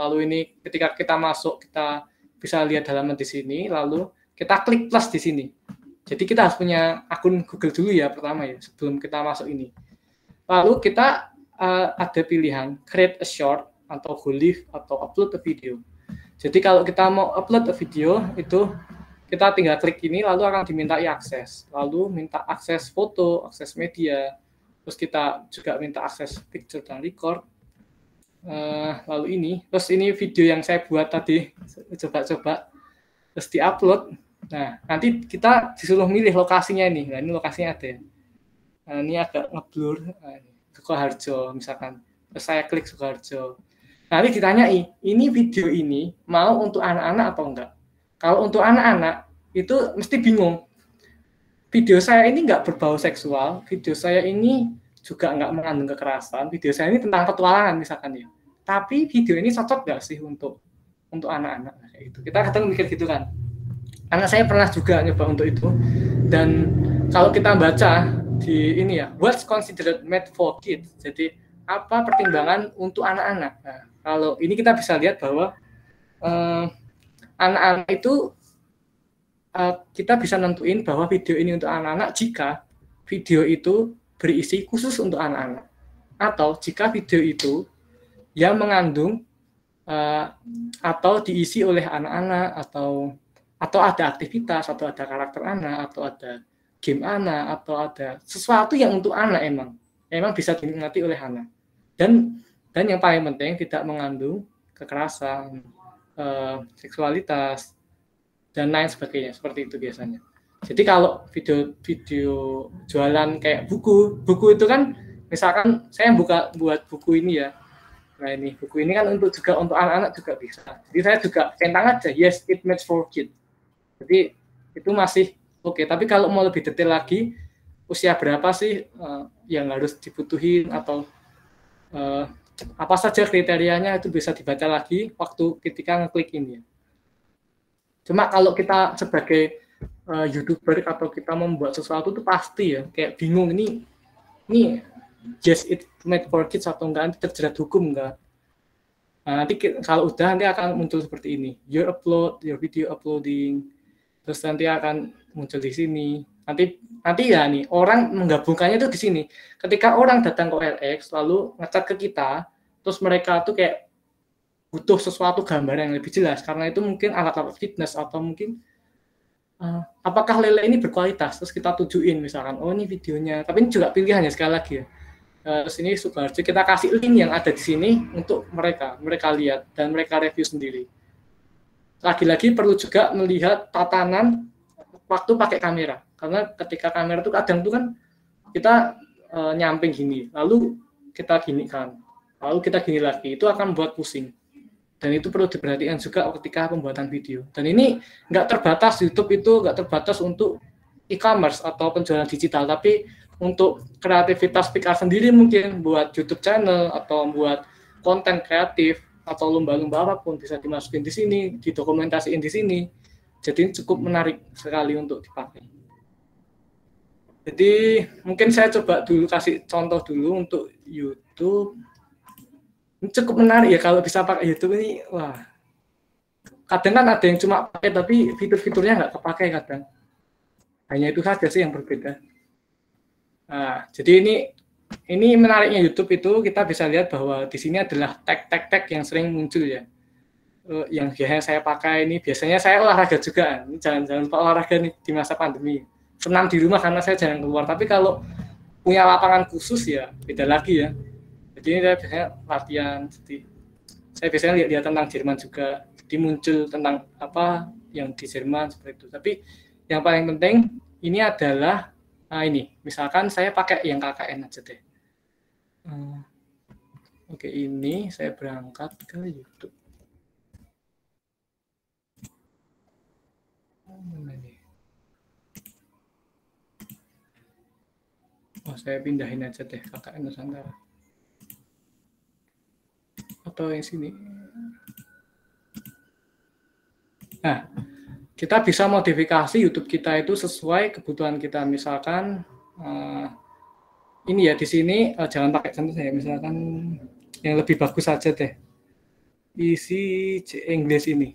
Lalu ini ketika kita masuk kita bisa lihat halaman di sini, lalu kita klik plus di sini. Jadi kita harus punya akun Google dulu ya pertama ya, sebelum kita masuk ini. Lalu kita ada pilihan create a short atau go live atau upload a video. Jadi kalau kita mau upload a video itu kita tinggal klik ini lalu akan dimintai akses. Lalu minta akses foto, akses media, terus kita juga minta akses picture dan record. Lalu terus ini video yang saya buat tadi, coba-coba, terus diupload. Nah, nanti kita disuruh milih lokasinya ini. Nah, ini lokasinya ada ya. Nah, ini agak ngeblur. Sukoharjo misalkan. Terus saya klik Sukoharjo. Nanti ditanyai, ini video ini mau untuk anak-anak atau enggak? Kalau untuk anak-anak, itu mesti bingung. Video saya ini enggak berbau seksual, video saya ini juga enggak mengandung kekerasan, video saya ini tentang petualangan misalkan ya. Tapi video ini cocok enggak sih untuk anak-anak? Kayak gitu. Kita kadang mikir gitu kan. Karena saya pernah juga nyoba untuk itu. Dan kalau kita baca di ini ya, what's considered made for kids? Jadi apa pertimbangan untuk anak-anak? Nah, kalau ini kita bisa lihat bahwa anak-anak itu kita bisa nentuin bahwa video ini untuk anak-anak jika video itu berisi khusus untuk anak-anak, atau jika video itu yang mengandung atau diisi oleh anak-anak, atau ada aktivitas, atau ada karakter anak, atau ada game anak, atau ada sesuatu yang untuk anak emang bisa dinikmati oleh anak. Dan yang paling penting tidak mengandung kekerasan, seksualitas, dan lain sebagainya, seperti itu biasanya. Jadi kalau video jualan kayak buku itu kan, misalkan saya buat buku ini ya. Nah ini buku ini kan untuk anak-anak juga bisa. Jadi saya juga centang aja, yes it made for kids. Jadi itu masih oke. Tapi kalau mau lebih detail lagi, usia berapa sih yang harus dibutuhin atau apa saja kriterianya itu bisa dibaca lagi waktu ketika ngeklik ini. Cuma kalau kita sebagai YouTuber atau kita membuat sesuatu itu pasti ya kayak bingung ini yes it made for kids atau enggak, nanti terjerat hukum enggak. Nah, nanti kalau udah nanti akan muncul seperti ini, your video uploading, terus nanti akan muncul di sini. Nanti ya nih orang menggabungkannya itu di sini. Ketika orang datang ke OLX lalu ngecat ke kita, terus mereka tuh kayak butuh sesuatu gambar yang lebih jelas karena itu mungkin alat-alat fitness atau mungkin apakah lele ini berkualitas, terus kita tujuin misalkan oh ini videonya, tapi ini juga pilihannya sekali lagi ya. Terus ini Sukoharjo kita kasih link yang ada di sini untuk mereka lihat dan mereka review sendiri. Lagi-lagi perlu juga melihat tatanan waktu pakai kamera, karena ketika kamera itu kadang tuh kan kita nyamping gini, lalu kita gini kan, lalu kita gini lagi, itu akan membuat pusing. Dan itu perlu diperhatikan juga ketika pembuatan video. Dan ini nggak terbatas, YouTube itu nggak terbatas untuk e-commerce atau penjualan digital, tapi untuk kreativitas PIKAR sendiri mungkin buat YouTube channel atau buat konten kreatif atau lomba-lomba apapun bisa dimasukin di sini, didokumentasiin di sini. Jadi cukup menarik sekali untuk dipakai. Jadi mungkin saya coba dulu kasih contoh dulu untuk YouTube. Ini cukup menarik ya kalau bisa pakai YouTube ini. Wah, kadang kan ada yang cuma pakai tapi fitur-fiturnya nggak kepakai kadang. Hanya itu saja sih yang berbeda. Nah, jadi ini menariknya YouTube itu kita bisa lihat bahwa di sini adalah tag yang sering muncul ya. Yang biasanya saya pakai ini, biasanya saya olahraga juga. Jangan lupa olahraga nih di masa pandemi. Senam di rumah karena saya jarang keluar. Tapi kalau punya lapangan khusus ya beda lagi ya. Jadi ini saya biasanya latihan. Jadi saya biasanya lihat tentang Jerman juga. Jadi muncul tentang apa yang di Jerman seperti itu. Tapi yang paling penting ini adalah ini, misalkan saya pakai yang KKN aja deh. Oke, ini saya berangkat ke YouTube. Oh, saya pindahin aja deh KKN Nusantara. Atau yang sini. Nah, kita bisa modifikasi YouTube kita itu sesuai kebutuhan kita. Misalkan ini ya di sini jangan pakai contoh saya, misalkan yang lebih bagus saja deh. Isi English ini.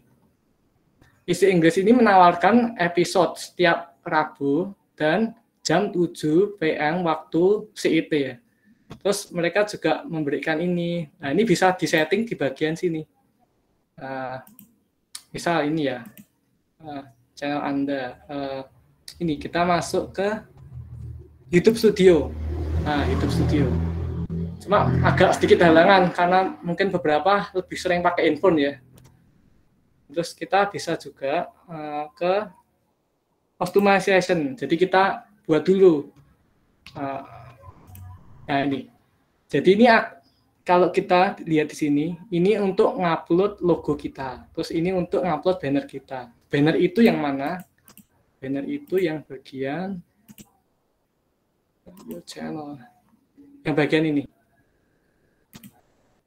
Isi English ini menawarkan episode setiap Rabu dan jam 7 PM waktu CIT ya. Terus mereka juga memberikan ini. Nah, ini bisa disetting di bagian sini. Misal ini ya. Channel Anda. Ini kita masuk ke YouTube Studio. Nah, YouTube Studio. Cuma agak sedikit halangan karena mungkin beberapa lebih sering pakai handphone ya. Terus kita bisa juga ke customization. Jadi kita buat dulu. Nah ini. Jadi ini kalau kita lihat di sini, ini untuk ngupload logo kita. Terus ini untuk ngupload banner kita. Banner itu yang mana? Banner itu yang bagian channel. Yang bagian ini.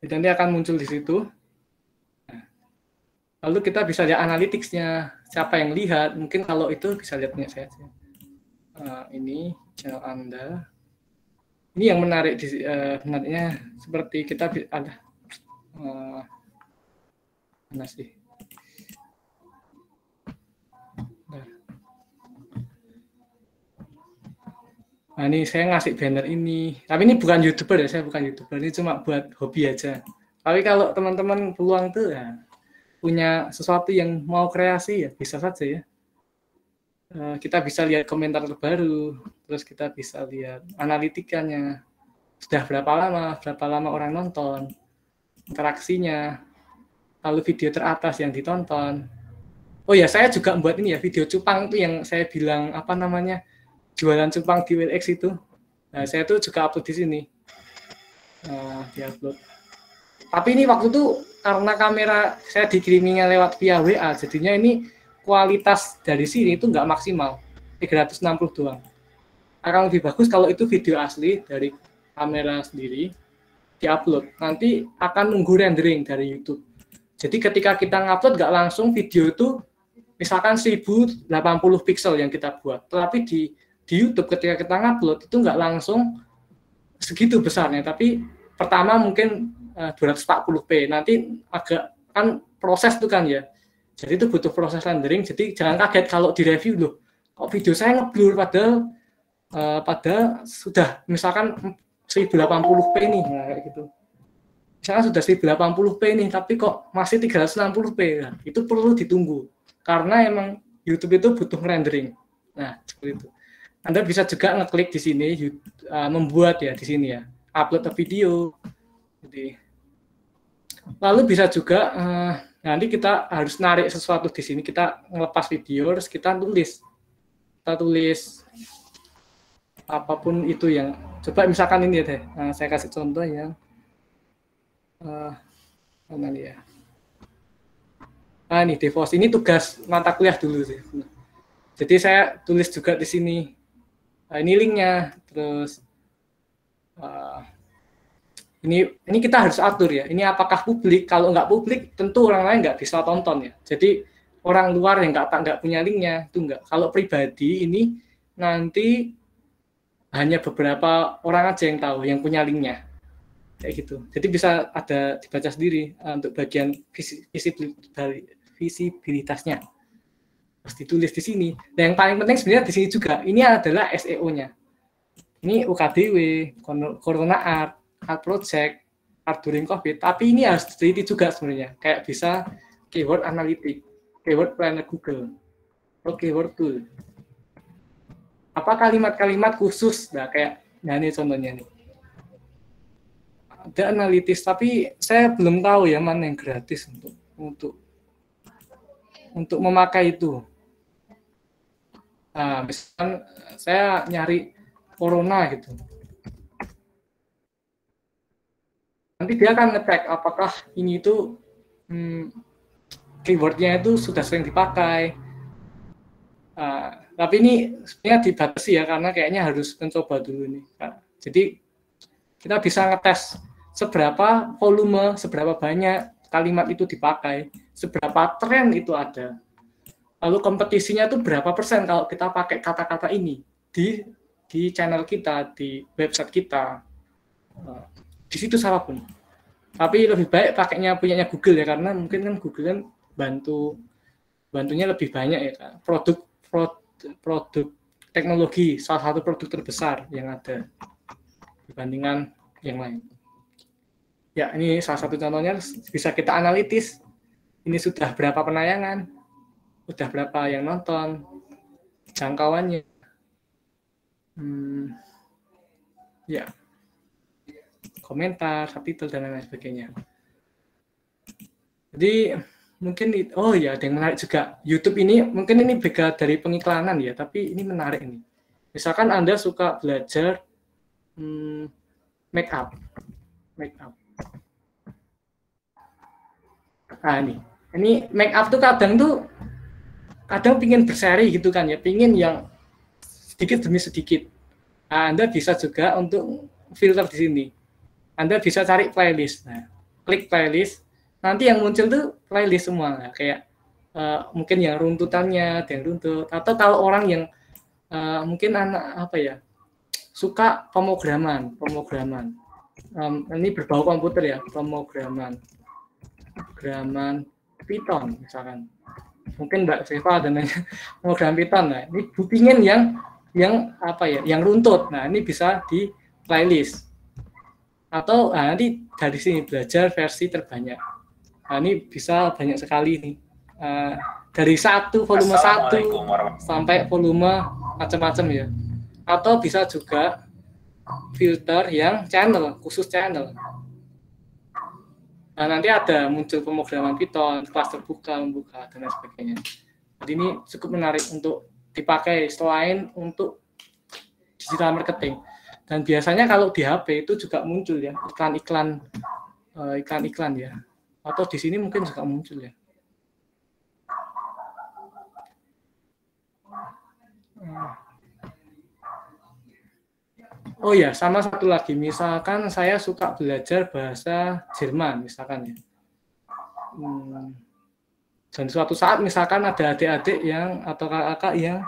Jadi nanti akan muncul di situ. Nah, lalu kita bisa lihat analytics-nya. Siapa yang lihat? Mungkin kalau itu bisa lihatnya saya. Ini channel Anda. Ini yang menarik menariknya seperti kita ada mana sih? Nah, ini saya ngasih banner ini. Tapi ini bukan YouTuber ya, saya bukan YouTuber. Ini cuma buat hobi aja. Tapi kalau teman-teman peluang tuh ya, punya sesuatu yang mau kreasi ya bisa saja ya. Kita bisa lihat komentar terbaru, terus kita bisa lihat analitikanya. Sudah berapa lama orang nonton, interaksinya, lalu video teratas yang ditonton. Oh ya, saya juga membuat ini ya, video cupang itu yang saya bilang apa namanya, jualan cupang di OLX itu. Nah, saya tuh juga upload di sini. Di-upload. Tapi ini waktu itu karena kamera saya dikiriminya lewat via WA, jadinya ini kualitas dari sini itu nggak maksimal, 360 doang. Akan lebih bagus kalau itu video asli dari kamera sendiri, di-upload. Nanti akan nunggu rendering dari YouTube. Jadi ketika kita ngupload nggak langsung video itu, misalkan 1080 pixel yang kita buat. Tetapi di YouTube ketika kita ngupload itu nggak langsung segitu besarnya, tapi pertama mungkin 240p, nanti agak kan proses itu kan ya, jadi itu butuh proses rendering, jadi jangan kaget kalau di review loh kok video saya ngeblur, padahal sudah misalkan 1080p nih, nah, kayak gitu. Misalkan sudah 1080p nih, tapi kok masih 360p, nah, itu perlu ditunggu karena emang YouTube itu butuh rendering. Nah, seperti itu. Anda bisa juga ngeklik di sini, membuat ya di sini ya, upload a video. Jadi, lalu bisa juga nanti kita harus narik sesuatu di sini, kita ngelepas video, terus kita tulis apapun itu yang, coba misalkan ini ya deh, saya kasih contoh yang mana nih ya. Ini Devos, ini tugas mata kuliah dulu sih. Jadi saya tulis juga di sini. Ini linknya, terus ini kita harus atur ya. Ini apakah publik? Kalau nggak publik, tentu orang lain nggak bisa tonton ya. Jadi orang luar yang nggak punya linknya itu nggak. Kalau pribadi ini nanti hanya beberapa orang aja yang tahu, yang punya linknya, kayak gitu. Jadi bisa ada dibaca sendiri untuk bagian visibilitasnya. Harus ditulis di sini. Dan yang paling penting sebenarnya di sini juga, ini adalah SEO-nya. Ini UKDW, Corona Art Project, Art During COVID, tapi ini harus diteliti juga sebenarnya. Kayak bisa keyword analytic, keyword planner Google, atau keyword tool. Apa kalimat-kalimat khusus, nah kayak, nah ini contohnya nih. Ada analitis, tapi saya belum tahu ya mana yang gratis untuk memakai itu. Nah, misalkan saya nyari corona gitu. Nanti dia akan ngecek apakah ini itu keywordnya itu sudah sering dipakai. Tapi ini sebenarnya dibatasi ya, karena kayaknya harus mencoba dulu nih. Jadi kita bisa ngetes seberapa volume, seberapa banyak kalimat itu dipakai, seberapa tren itu ada. Lalu kompetisinya itu berapa persen kalau kita pakai kata-kata ini di channel kita, di website kita, di situs apapun. Tapi lebih baik pakainya punyanya Google ya, karena mungkin kan Google kan bantunya lebih banyak ya, kan. Produk teknologi, salah satu produk terbesar yang ada dibandingkan yang lain. Ya, ini salah satu contohnya, bisa kita analitis. Ini sudah berapa penayangan, sudah berapa yang nonton, jangkauannya. Ya, komentar, subtitle, dan lain sebagainya. Jadi mungkin, oh ya, ada yang menarik juga. YouTube ini, mungkin ini beda dari pengiklanan ya, tapi ini menarik nih. Misalkan Anda suka belajar make up. Nah ini make up tuh kadang pingin berseri gitu kan ya, pingin yang sedikit demi sedikit. Nah, Anda bisa juga untuk filter di sini. Anda bisa cari playlist. Nah, klik playlist, nanti yang muncul tuh playlist semua. Nah, kayak mungkin yang runtutannya, ada yang runtut. Atau kalau orang yang mungkin anak suka pemrograman. Ini berbau komputer ya, pemrograman Python misalkan. Mungkin Mbak Seva dan program Python. Nah, ini pingin yang runtut. Nah, ini bisa di playlist. Atau nanti dari sini belajar versi terbanyak. Nah, ini bisa banyak sekali nih. Dari volume 1 sampai volume macam-macam ya. Atau bisa juga filter yang khusus channel. Nah, nanti ada muncul pemrograman Python, kelas terbuka, membuka, dan lain sebagainya. Jadi ini cukup menarik untuk dipakai selain untuk digital marketing. Dan biasanya kalau di HP itu juga muncul ya iklan-iklan ya. Atau di sini mungkin juga muncul ya. Oh ya, sama satu lagi, misalkan saya suka belajar bahasa Jerman, misalkan ya. Dan suatu saat misalkan ada adik-adik atau kakak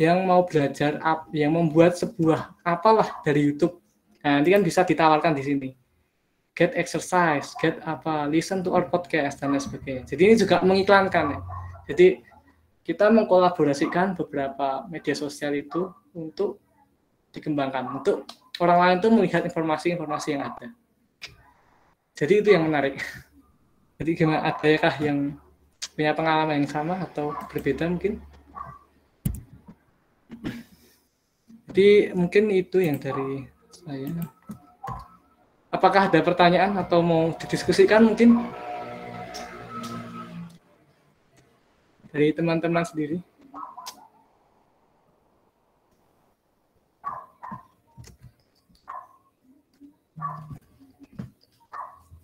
yang mau belajar, yang membuat sebuah apalah dari YouTube, Nah, nanti kan bisa ditawarkan di sini. Get exercise, get apa, listen to our podcast dan lain sebagainya. Jadi ini juga mengiklankan ya. Jadi kita mengkolaborasikan beberapa media sosial itu untuk dikembangkan, untuk orang lain tuh melihat informasi-informasi yang ada. Jadi itu yang menarik. Jadi gimana, adakah yang punya pengalaman yang sama atau berbeda mungkin? Jadi mungkin itu yang dari saya. Apakah ada pertanyaan atau mau didiskusikan mungkin dari teman-teman sendiri?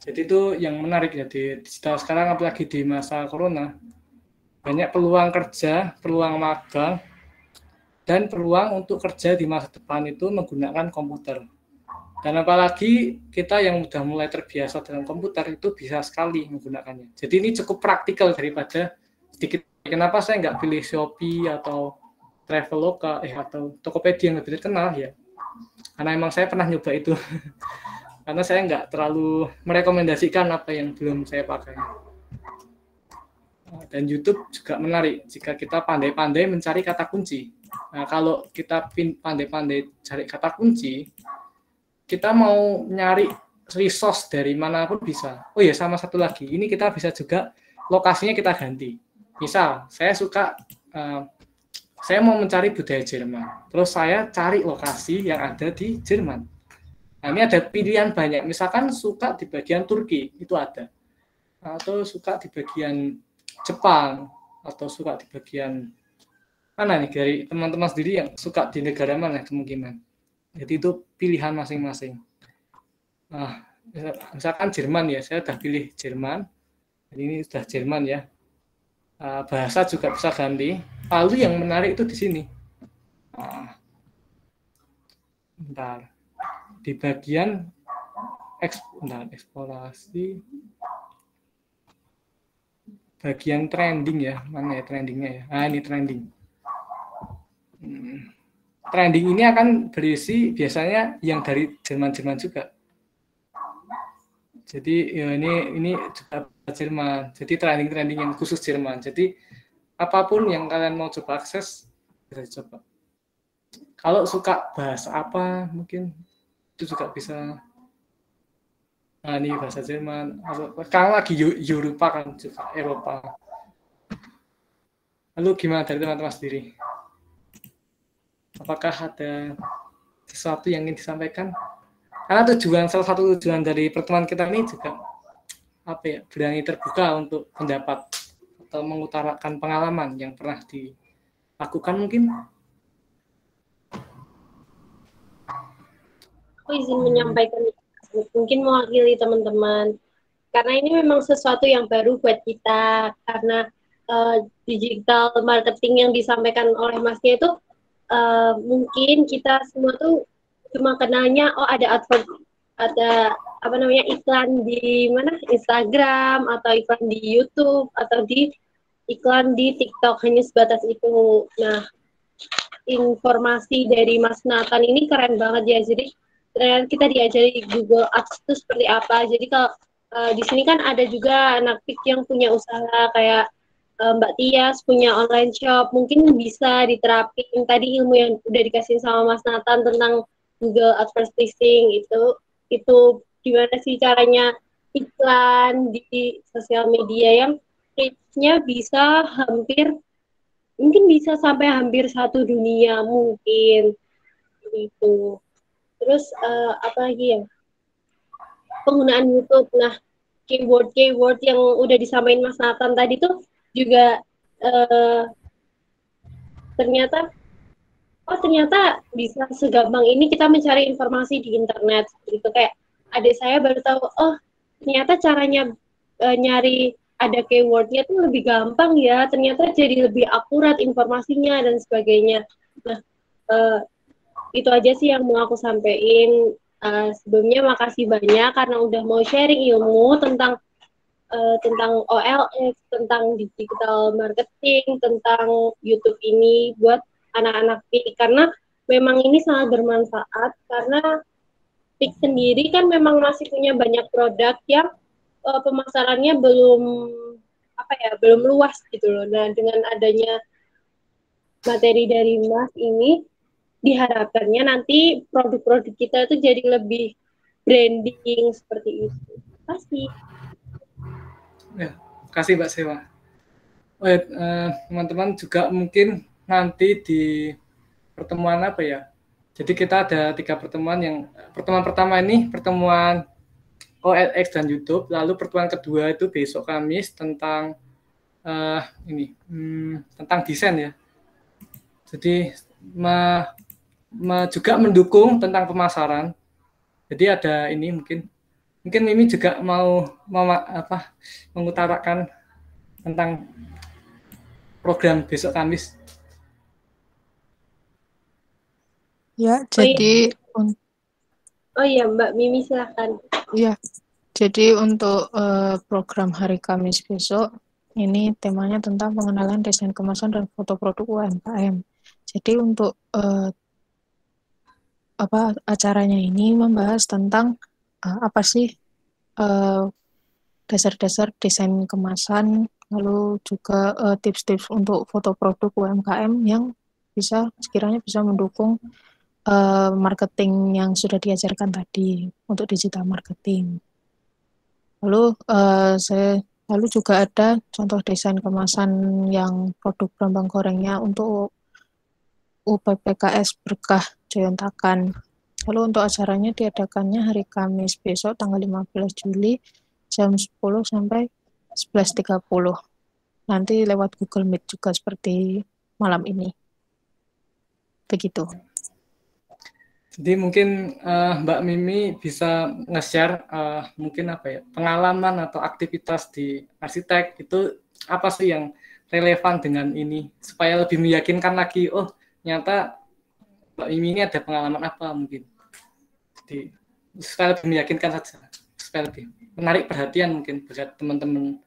Jadi itu yang menarik ya di digital sekarang, apalagi di masa corona, banyak peluang kerja, peluang magang, dan peluang untuk kerja di masa depan itu menggunakan komputer. Dan apalagi kita yang sudah mulai terbiasa dengan komputer itu bisa sekali menggunakannya. Jadi ini cukup praktikal daripada sedikit. Kenapa saya nggak pilih Shopee atau Traveloka atau Tokopedia yang lebih terkenal ya? Karena emang saya pernah nyoba itu. Karena saya nggak terlalu merekomendasikan apa yang belum saya pakai. Dan YouTube juga menarik jika kita pandai-pandai mencari kata kunci. Nah, kalau kita pandai-pandai cari kata kunci, kita mau nyari resource dari manapun bisa. Oh ya, sama satu lagi, ini kita bisa juga lokasinya kita ganti. Misal, saya mau mencari budaya Jerman, terus saya cari lokasi yang ada di Jerman. Nah, ini ada pilihan banyak. Misalkan suka di bagian Turki, itu ada. Atau suka di bagian Jepang, atau suka di bagian mana nih, dari teman-teman sendiri yang suka di negara mana kemungkinan. Jadi itu pilihan masing-masing. Nah, misalkan Jerman ya, saya sudah pilih Jerman. Jadi ini sudah Jerman ya. Bahasa juga bisa ganti. Lalu yang menarik itu di sini. Bentar. Di bagian eksplorasi, bagian trending ya, mana ya trendingnya ya? Ini trending. Trending ini akan berisi biasanya yang dari Jerman juga. Jadi ya ini juga Jerman. Jadi trending yang khusus Jerman. Jadi apapun yang kalian mau coba akses bisa coba. Kalau suka bahasa apa mungkin itu juga bisa. Nah, ini bahasa Jerman. Sekarang lagi Eropa kan, juga Eropa. Lalu gimana dari teman-teman sendiri? Apakah ada sesuatu yang ingin disampaikan? Karena salah satu tujuan dari pertemuan kita ini juga berani terbuka untuk pendapat atau mengutarakan pengalaman yang pernah dilakukan mungkin. Aku izin menyampaikan, mungkin mewakili teman-teman, karena ini memang sesuatu yang baru buat kita, karena digital marketing yang disampaikan oleh Masnya itu mungkin kita semua tuh cuma kenalnya ada iklan di mana, Instagram atau iklan di YouTube atau iklan di TikTok, hanya sebatas itu. Nah, informasi dari Mas Nathan ini keren banget ya. Jadi kita diajari Google Ads itu seperti apa. Jadi kalau di sini kan ada juga anak PIK yang punya usaha kayak Mbak Tias punya online shop, mungkin bisa diterapin tadi ilmu yang udah dikasih sama Mas Nathan tentang Google Advertising itu gimana sih caranya iklan di sosial media yang reach-nya bisa mungkin bisa sampai hampir satu dunia mungkin gitu. Terus apa lagi ya, penggunaan YouTube. Nah, keyword yang udah disampaikan Mas Nathan tadi tuh juga ternyata bisa segampang ini kita mencari informasi di internet gitu. Kayak adik saya baru tahu, oh ternyata caranya nyari ada keywordnya tuh lebih gampang ya, ternyata jadi lebih akurat informasinya dan sebagainya. Nah, itu aja sih yang mau aku sampaikan. Sebelumnya makasih banyak karena udah mau sharing ilmu tentang OLX, tentang digital marketing, tentang YouTube ini buat anak-anak PI, karena memang ini sangat bermanfaat karena Pik sendiri kan memang masih punya banyak produk yang pemasarannya belum belum luas gitu loh. Nah, dengan adanya materi dari Mas ini diharapkannya nanti produk-produk kita itu jadi lebih branding seperti itu. Pasti. Ya, kasih Mbak Sewa. Teman-teman juga mungkin nanti di pertemuan apa ya? Jadi kita ada 3 pertemuan. Yang pertemuan pertama ini pertemuan OLX dan YouTube, lalu pertemuan kedua itu besok Kamis tentang tentang desain ya. Jadi juga mendukung tentang pemasaran. Jadi ada ini mungkin Mimi juga mau mengutarakan tentang program besok Kamis. Ya, jadi Oh iya, Mbak Mimi silahkan. ya, jadi untuk program hari Kamis besok ini temanya tentang pengenalan desain kemasan dan foto produk UMKM. Jadi untuk acaranya ini membahas tentang apa sih dasar-dasar desain kemasan, lalu juga tips-tips untuk foto produk UMKM yang sekiranya bisa mendukung marketing yang sudah diajarkan tadi untuk digital marketing. Lalu juga ada contoh desain kemasan yang produk brambang gorengnya untuk UPPKS Berkah Joyontakan. Lalu untuk acaranya diadakannya hari Kamis besok tanggal 15 Juli jam 10 sampai 11.30. Nanti lewat Google Meet juga seperti malam ini. Begitu. Jadi mungkin Mbak Mimi bisa nge-share mungkin pengalaman atau aktivitas di arsitek itu apa sih yang relevan dengan ini supaya lebih meyakinkan lagi, oh ternyata Mbak Mimi ini ada pengalaman apa mungkin. Jadi supaya lebih meyakinkan saja, supaya lebih menarik perhatian mungkin buat teman-teman.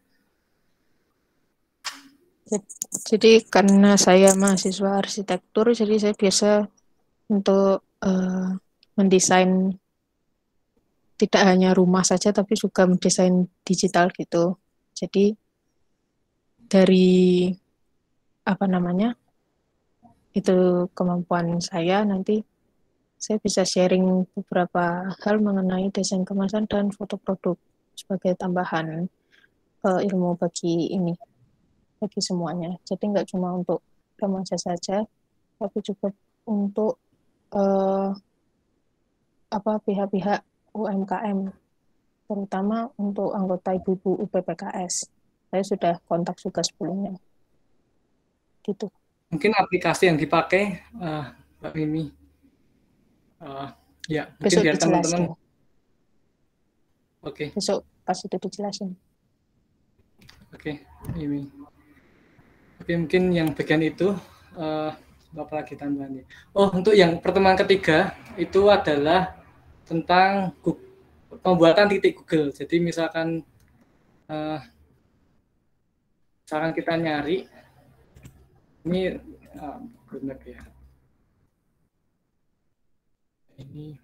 Jadi karena saya mahasiswa arsitektur, jadi saya biasa untuk mendesain tidak hanya rumah saja, tapi juga mendesain digital gitu. Jadi dari itu kemampuan saya, nanti saya bisa sharing beberapa hal mengenai desain kemasan dan foto produk sebagai tambahan ilmu bagi semuanya. Jadi nggak cuma untuk remaja saja, tapi juga untuk pihak-pihak UMKM, terutama untuk anggota ibu-ibu UPPKS. Saya sudah kontak juga sebelumnya. Gitu. Mungkin aplikasi yang dipakai Mbak Mimi. Ya, mungkin besok biar dijelasin. Teman-teman. Oke. Besok pas itu dijelasin. Oke, Mimi. Tapi mungkin yang bagian itu Bapak lagi tambahannya. Oh, untuk yang pertemuan ketiga itu adalah tentang pembuatan titik Google. Jadi misalkan kita nyari ini benar ya. Ini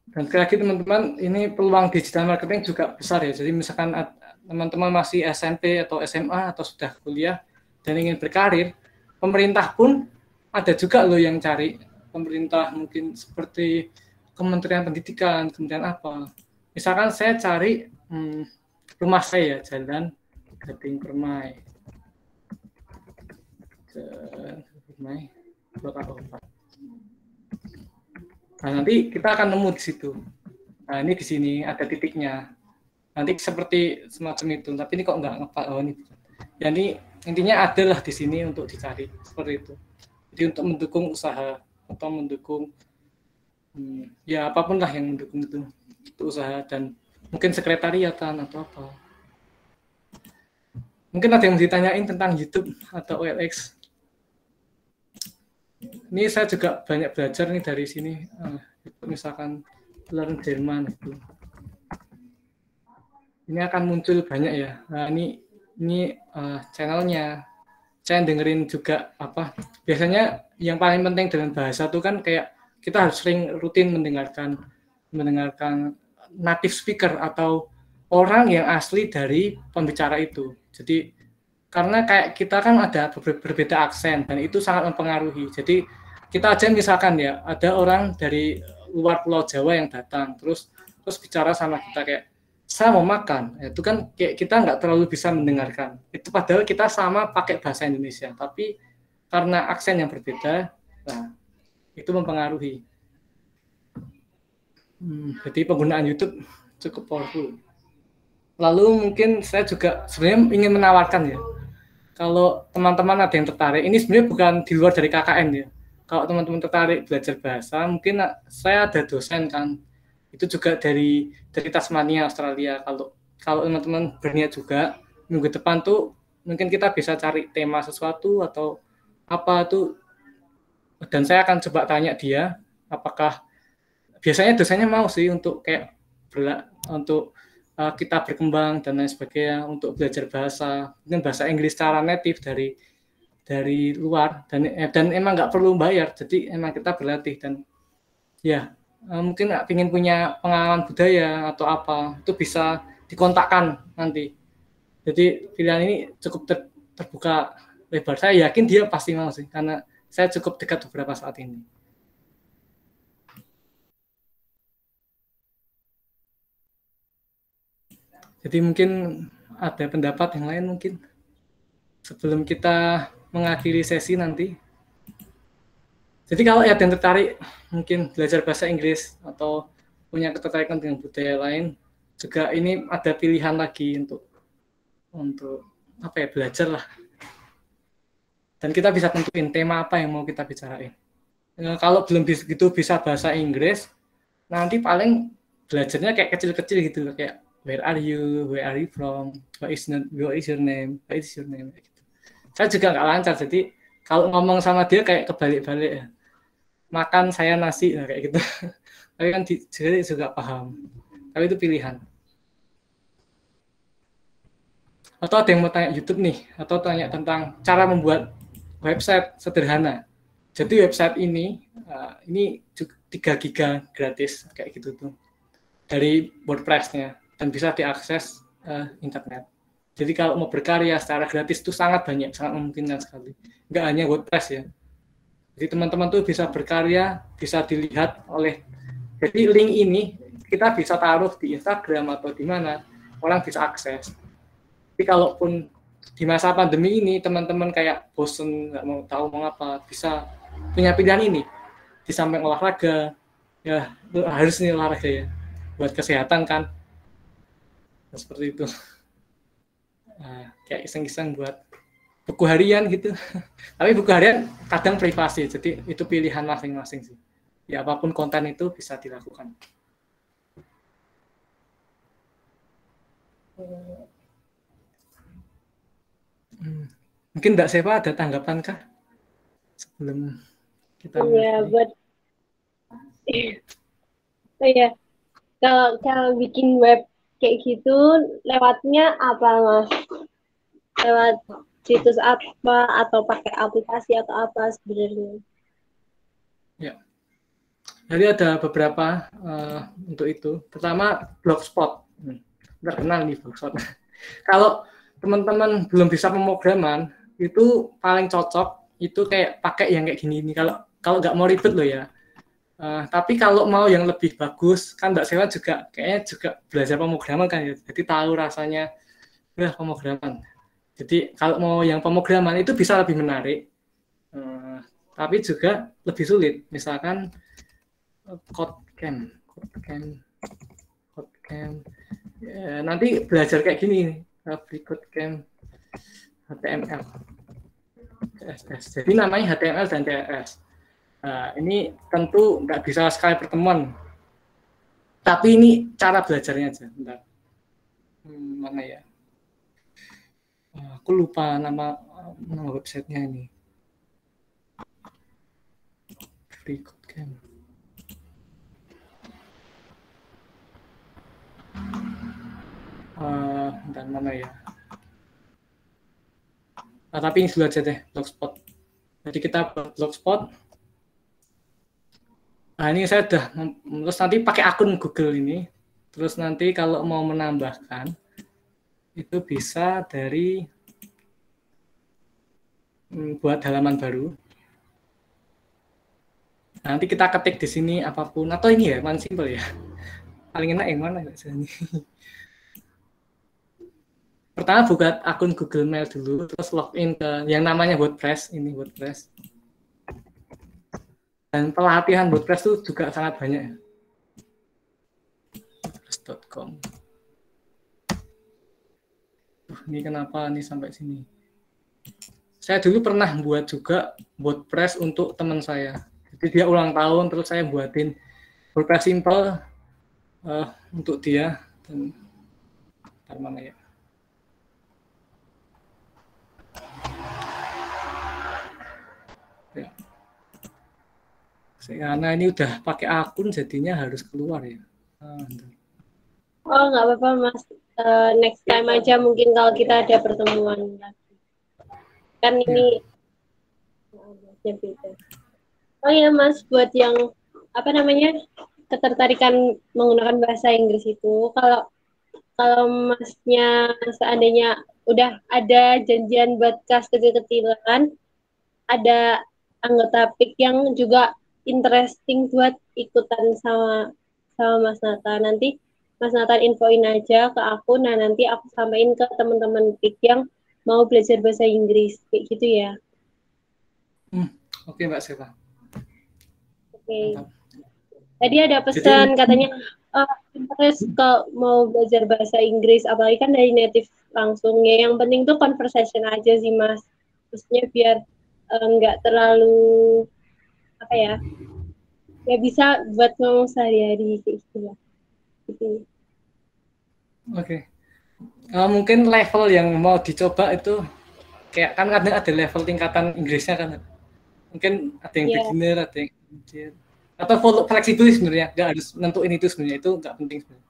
dan sekali lagi teman-teman, ini peluang digital marketing juga besar ya. Jadi misalkan teman-teman masih SMP atau SMA atau sudah kuliah dan ingin berkarir, pemerintah pun ada juga loh yang cari. Pemerintah mungkin seperti Kementerian Pendidikan, kemudian apa. Misalkan saya cari rumah saya, Jalan Gading Permai. Blok A4. Nah, nanti kita akan nemu di situ. Nah, ini di sini ada titiknya. Nanti seperti semacam itu, tapi ini kok nggak ngepak. Oh, ini. Ya, ini intinya adalah di sini untuk dicari seperti itu. Jadi untuk mendukung usaha atau mendukung ya apapun lah yang mendukung itu usaha dan mungkin sekretariatan atau apa. Mungkin ada yang ditanyain tentang YouTube atau OLX. Ini saya juga banyak belajar nih dari sini. Misalkan Learn Jerman itu. Ini akan muncul banyak ya. Nah, ini channelnya. Saya dengerin juga biasanya yang paling penting dengan bahasa itu kan kayak kita harus sering rutin mendengarkan native speaker atau orang yang asli dari pembicara itu. Jadi karena kayak kita kan ada berbeda aksen dan itu sangat mempengaruhi. Jadi kita aja misalkan ya ada orang dari luar Pulau Jawa yang datang terus bicara sama kita kayak saya mau makan, itu kan kayak kita nggak terlalu bisa mendengarkan. Itu padahal kita sama pakai bahasa Indonesia, tapi karena aksen yang berbeda, nah itu mempengaruhi. Jadi penggunaan YouTube cukup powerful. Lalu mungkin saya juga sebenarnya ingin menawarkan ya, kalau teman-teman ada yang tertarik, ini sebenarnya bukan di luar dari KKN ya. Kalau teman-teman tertarik belajar bahasa, mungkin saya ada dosen kan, itu juga dari Tasmania, Australia. Kalau teman-teman berniat juga, minggu depan tuh mungkin kita bisa cari tema sesuatu atau apa tuh, dan saya akan coba tanya dia, apakah biasanya dosennya mau sih untuk kayak untuk kita berkembang dan lain sebagainya, untuk belajar bahasa, mungkin bahasa Inggris secara native dari luar dan emang nggak perlu bayar, jadi emang kita berlatih dan ya mungkin ingin punya pengalaman budaya atau apa itu bisa dikontakkan nanti. Jadi pilihan ini cukup terbuka lebar. Saya yakin dia pasti mau sih karena saya cukup dekat beberapa saat ini. Jadi mungkin ada pendapat yang lain mungkin sebelum kita mengakhiri sesi nanti. Jadi kalau ada yang tertarik mungkin belajar bahasa Inggris atau punya ketertarikan dengan budaya lain, juga ini ada pilihan lagi untuk apa ya, belajar lah. Dan kita bisa tentuin tema apa yang mau kita bicarain. Kalau belum begitu bisa bahasa Inggris, nanti paling belajarnya kayak kecil-kecil gitu, kayak where are you from, what is your name, gitu. Saya juga nggak lancar, jadi kalau ngomong sama dia kayak kebalik-balik ya. Makan saya nasi, nah kayak gitu. Tapi kan jadi juga paham. Tapi itu pilihan. Atau ada yang mau tanya YouTube nih, atau tanya tentang cara membuat website sederhana. Jadi website ini 3 giga gratis kayak gitu tuh dari WordPress-nya dan bisa diakses internet. Jadi kalau mau berkarya secara gratis itu sangat banyak, sangat memungkinkan sekali. Nggak hanya WordPress ya. Jadi teman-teman tuh bisa berkarya, bisa dilihat oleh. Jadi link ini kita bisa taruh di Instagram atau di mana orang bisa akses. Tapi kalaupun di masa pandemi ini teman-teman kayak bosen nggak mau tahu mau apa, bisa punya pilihan ini. Di samping olahraga, ya harus nih olahraga ya, buat kesehatan kan. Nah, seperti itu. Nah, kayak iseng-iseng buat buku harian gitu. Tapi buku harian kadang privasi, jadi itu pilihan masing-masing sih. Ya apapun konten itu bisa dilakukan. Mungkin Mbak Seva ada tanggapan kah sebelum kita? Iya, buat ya kalau bikin web kayak gitu lewatnya apa Mas? Lewat situs apa atau pakai aplikasi atau apa sebenarnya? Ya, jadi ada beberapa untuk itu. Pertama Blogspot, terkenal nih Blogspot. Kalau teman-teman belum bisa pemrograman, itu paling cocok itu kayak pakai yang kayak gini. Kalau nggak mau ribet loh ya. Tapi kalau mau yang lebih bagus, kan Mbak Seva juga kayaknya juga belajar pemrograman kan ya. Jadi tahu rasanya pemrograman. Jadi kalau mau yang pemrograman itu bisa lebih menarik, tapi juga lebih sulit. Misalkan CodeCamp. Ya, nanti belajar kayak gini, CodeCamp HTML, CSS. Jadi namanya HTML dan CSS. Ini tentu nggak bisa sekali pertemuan, tapi ini cara belajarnya aja. Bentar. Mana ya? Aku lupa nama websitenya ini. Free CodeCamp. Dan mana ya? Tapi ini dulu aja deh, Blogspot. Jadi kita buat Blogspot. Nah, ini saya udah terus nanti pakai akun Google ini. Terus nanti kalau mau menambahkan itu bisa dari buat halaman baru. Nanti kita ketik di sini apapun atau ini ya, paling simple ya. Paling enak yang mana biasanya? Pertama buka akun Google Mail dulu, terus login ke yang namanya WordPress, ini WordPress. Dan pelatihan WordPress itu juga sangat banyak ya. WordPress.com. Ini kenapa nih sampai sini? Saya dulu pernah buat juga WordPress untuk teman saya. Jadi dia ulang tahun, terus saya buatin WordPress simple untuk dia. Dan mana ya? Ya. Karena ini udah pakai akun, jadinya harus keluar ya. Oh, nggak apa-apa, Mas. Next time aja mungkin kalau kita ada pertemuan lagi. Kan ini beda. Oh ya, Mas, buat yang apa namanya ketertarikan menggunakan bahasa Inggris itu, kalau Masnya seandainya udah ada janjian buat kelas kecil-kecilan, ada anggota PIK yang juga interesting buat ikutan sama Mas Nathan. Nanti Mas Nathan infoin aja ke aku, nah nanti aku sampaikan ke teman-teman PIK yang mau belajar bahasa Inggris, kayak gitu ya. Oke, Mbak Seva. Oke. Tadi ada pesan katanya interest kalau mau belajar bahasa Inggris, apalagi kan dari native langsung ya. Yang penting tuh conversation aja sih, Mas. Maksudnya biar nggak terlalu apa ya bisa buat ngomong sehari-hari kayak gitu ya. Gitu. Oke. Mungkin level yang mau dicoba itu kayak kan kadang ada level tingkatan Inggrisnya kan. Mungkin ada yang beginner, ada yang atau fleksibel sebenarnya, nggak harus nentuin itu sebenarnya, itu nggak penting sebenarnya.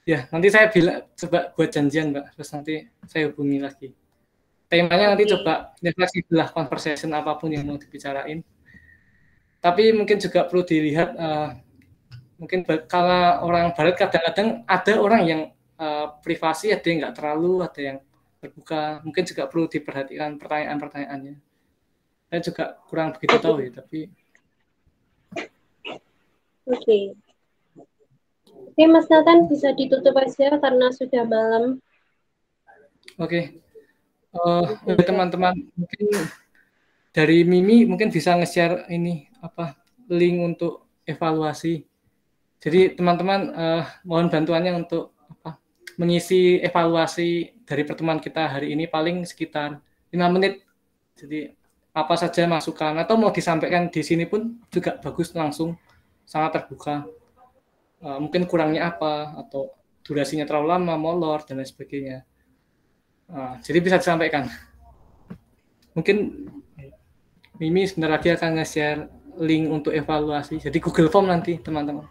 Ya, nanti saya coba buat janjian, Mbak, terus nanti saya hubungi lagi. Temanya nanti coba fleksibel lah, conversation apapun yang mau dibicarain. Tapi mungkin juga perlu dilihat, mungkin kalau orang Barat kadang-kadang ada orang yang privasi, ada yang nggak terlalu, ada yang terbuka. Mungkin juga perlu diperhatikan pertanyaan-pertanyaannya. Saya juga kurang begitu tahu ya, tapi Oke, Mas Nathan bisa ditutup aja karena sudah malam. Oke. Teman-teman mungkin dari Mimi mungkin bisa nge-share ini link untuk evaluasi. Jadi teman-teman mohon bantuannya untuk mengisi evaluasi dari pertemuan kita hari ini paling sekitar 5 menit. Jadi apa saja masukan atau mau disampaikan di sini pun juga bagus, langsung sangat terbuka. Mungkin kurangnya apa atau durasinya terlalu lama, molor dan lain sebagainya. Jadi bisa disampaikan. Mungkin Mimi sebentar lagi akan nge-share link untuk evaluasi. Jadi Google Form nanti teman-teman.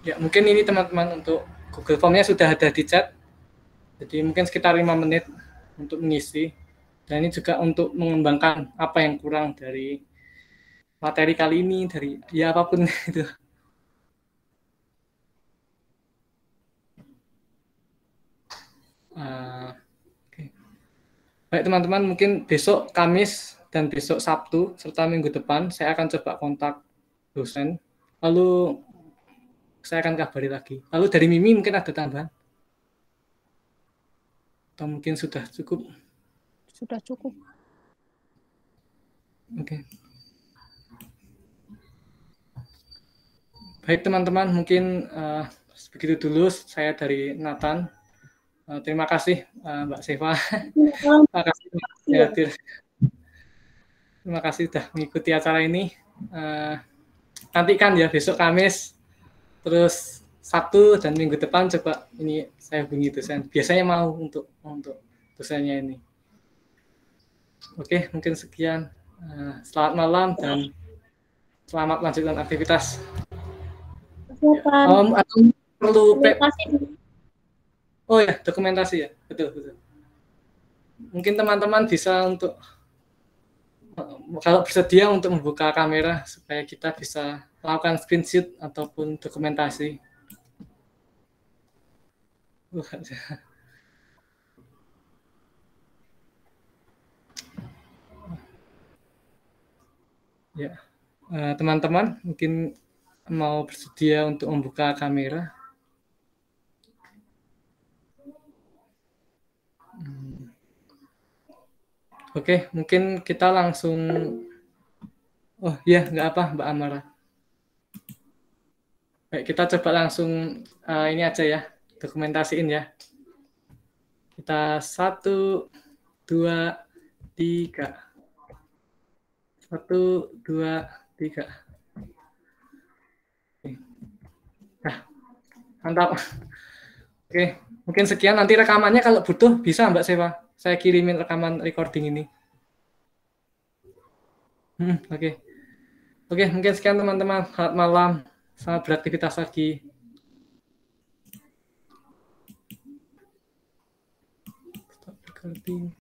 Ya, mungkin ini teman-teman untuk Google Form-nya sudah ada di chat. Jadi mungkin sekitar 5 menit untuk mengisi. Dan ini juga untuk mengembangkan apa yang kurang dari materi kali ini, dari ya apapun itu. Okay. Baik teman-teman, mungkin besok Kamis dan besok Sabtu serta minggu depan saya akan coba kontak dosen. Lalu saya akan kabari lagi. Lalu dari Mimi mungkin ada tambahan? Atau mungkin sudah cukup? Sudah cukup. Oke. Baik teman-teman, mungkin begitu dulu saya dari Nathan. Terima kasih Mbak Seva. Terima kasih hadir. Terima kasih sudah mengikuti acara ini. Nantikan ya besok Kamis, terus Sabtu dan minggu depan coba ini saya hubungi dosen. Biasanya mau untuk dosennya ini. Oke, mungkin sekian. Selamat malam dan selamat lanjutkan aktivitas. Atau perlu Oh ya, dokumentasi ya, betul betul. Mungkin teman-teman bisa untuk kalau bersedia untuk membuka kamera supaya kita bisa melakukan screenshot ataupun dokumentasi. Ya, teman-teman mungkin mau bersedia untuk membuka kamera. Oke, mungkin kita langsung. Oh iya, nggak apa Mbak Amara. Baik, kita coba langsung ini aja ya, dokumentasiin ya. Kita 1, 2, 3. 1, 2, 3. Nah, mantap. Oke, mungkin sekian. Nanti rekamannya kalau butuh bisa Mbak Sewa. Saya kirimin rekaman recording ini. Oke. Oke, mungkin sekian teman-teman. Selamat malam. Selamat beraktivitas lagi. Stop recording.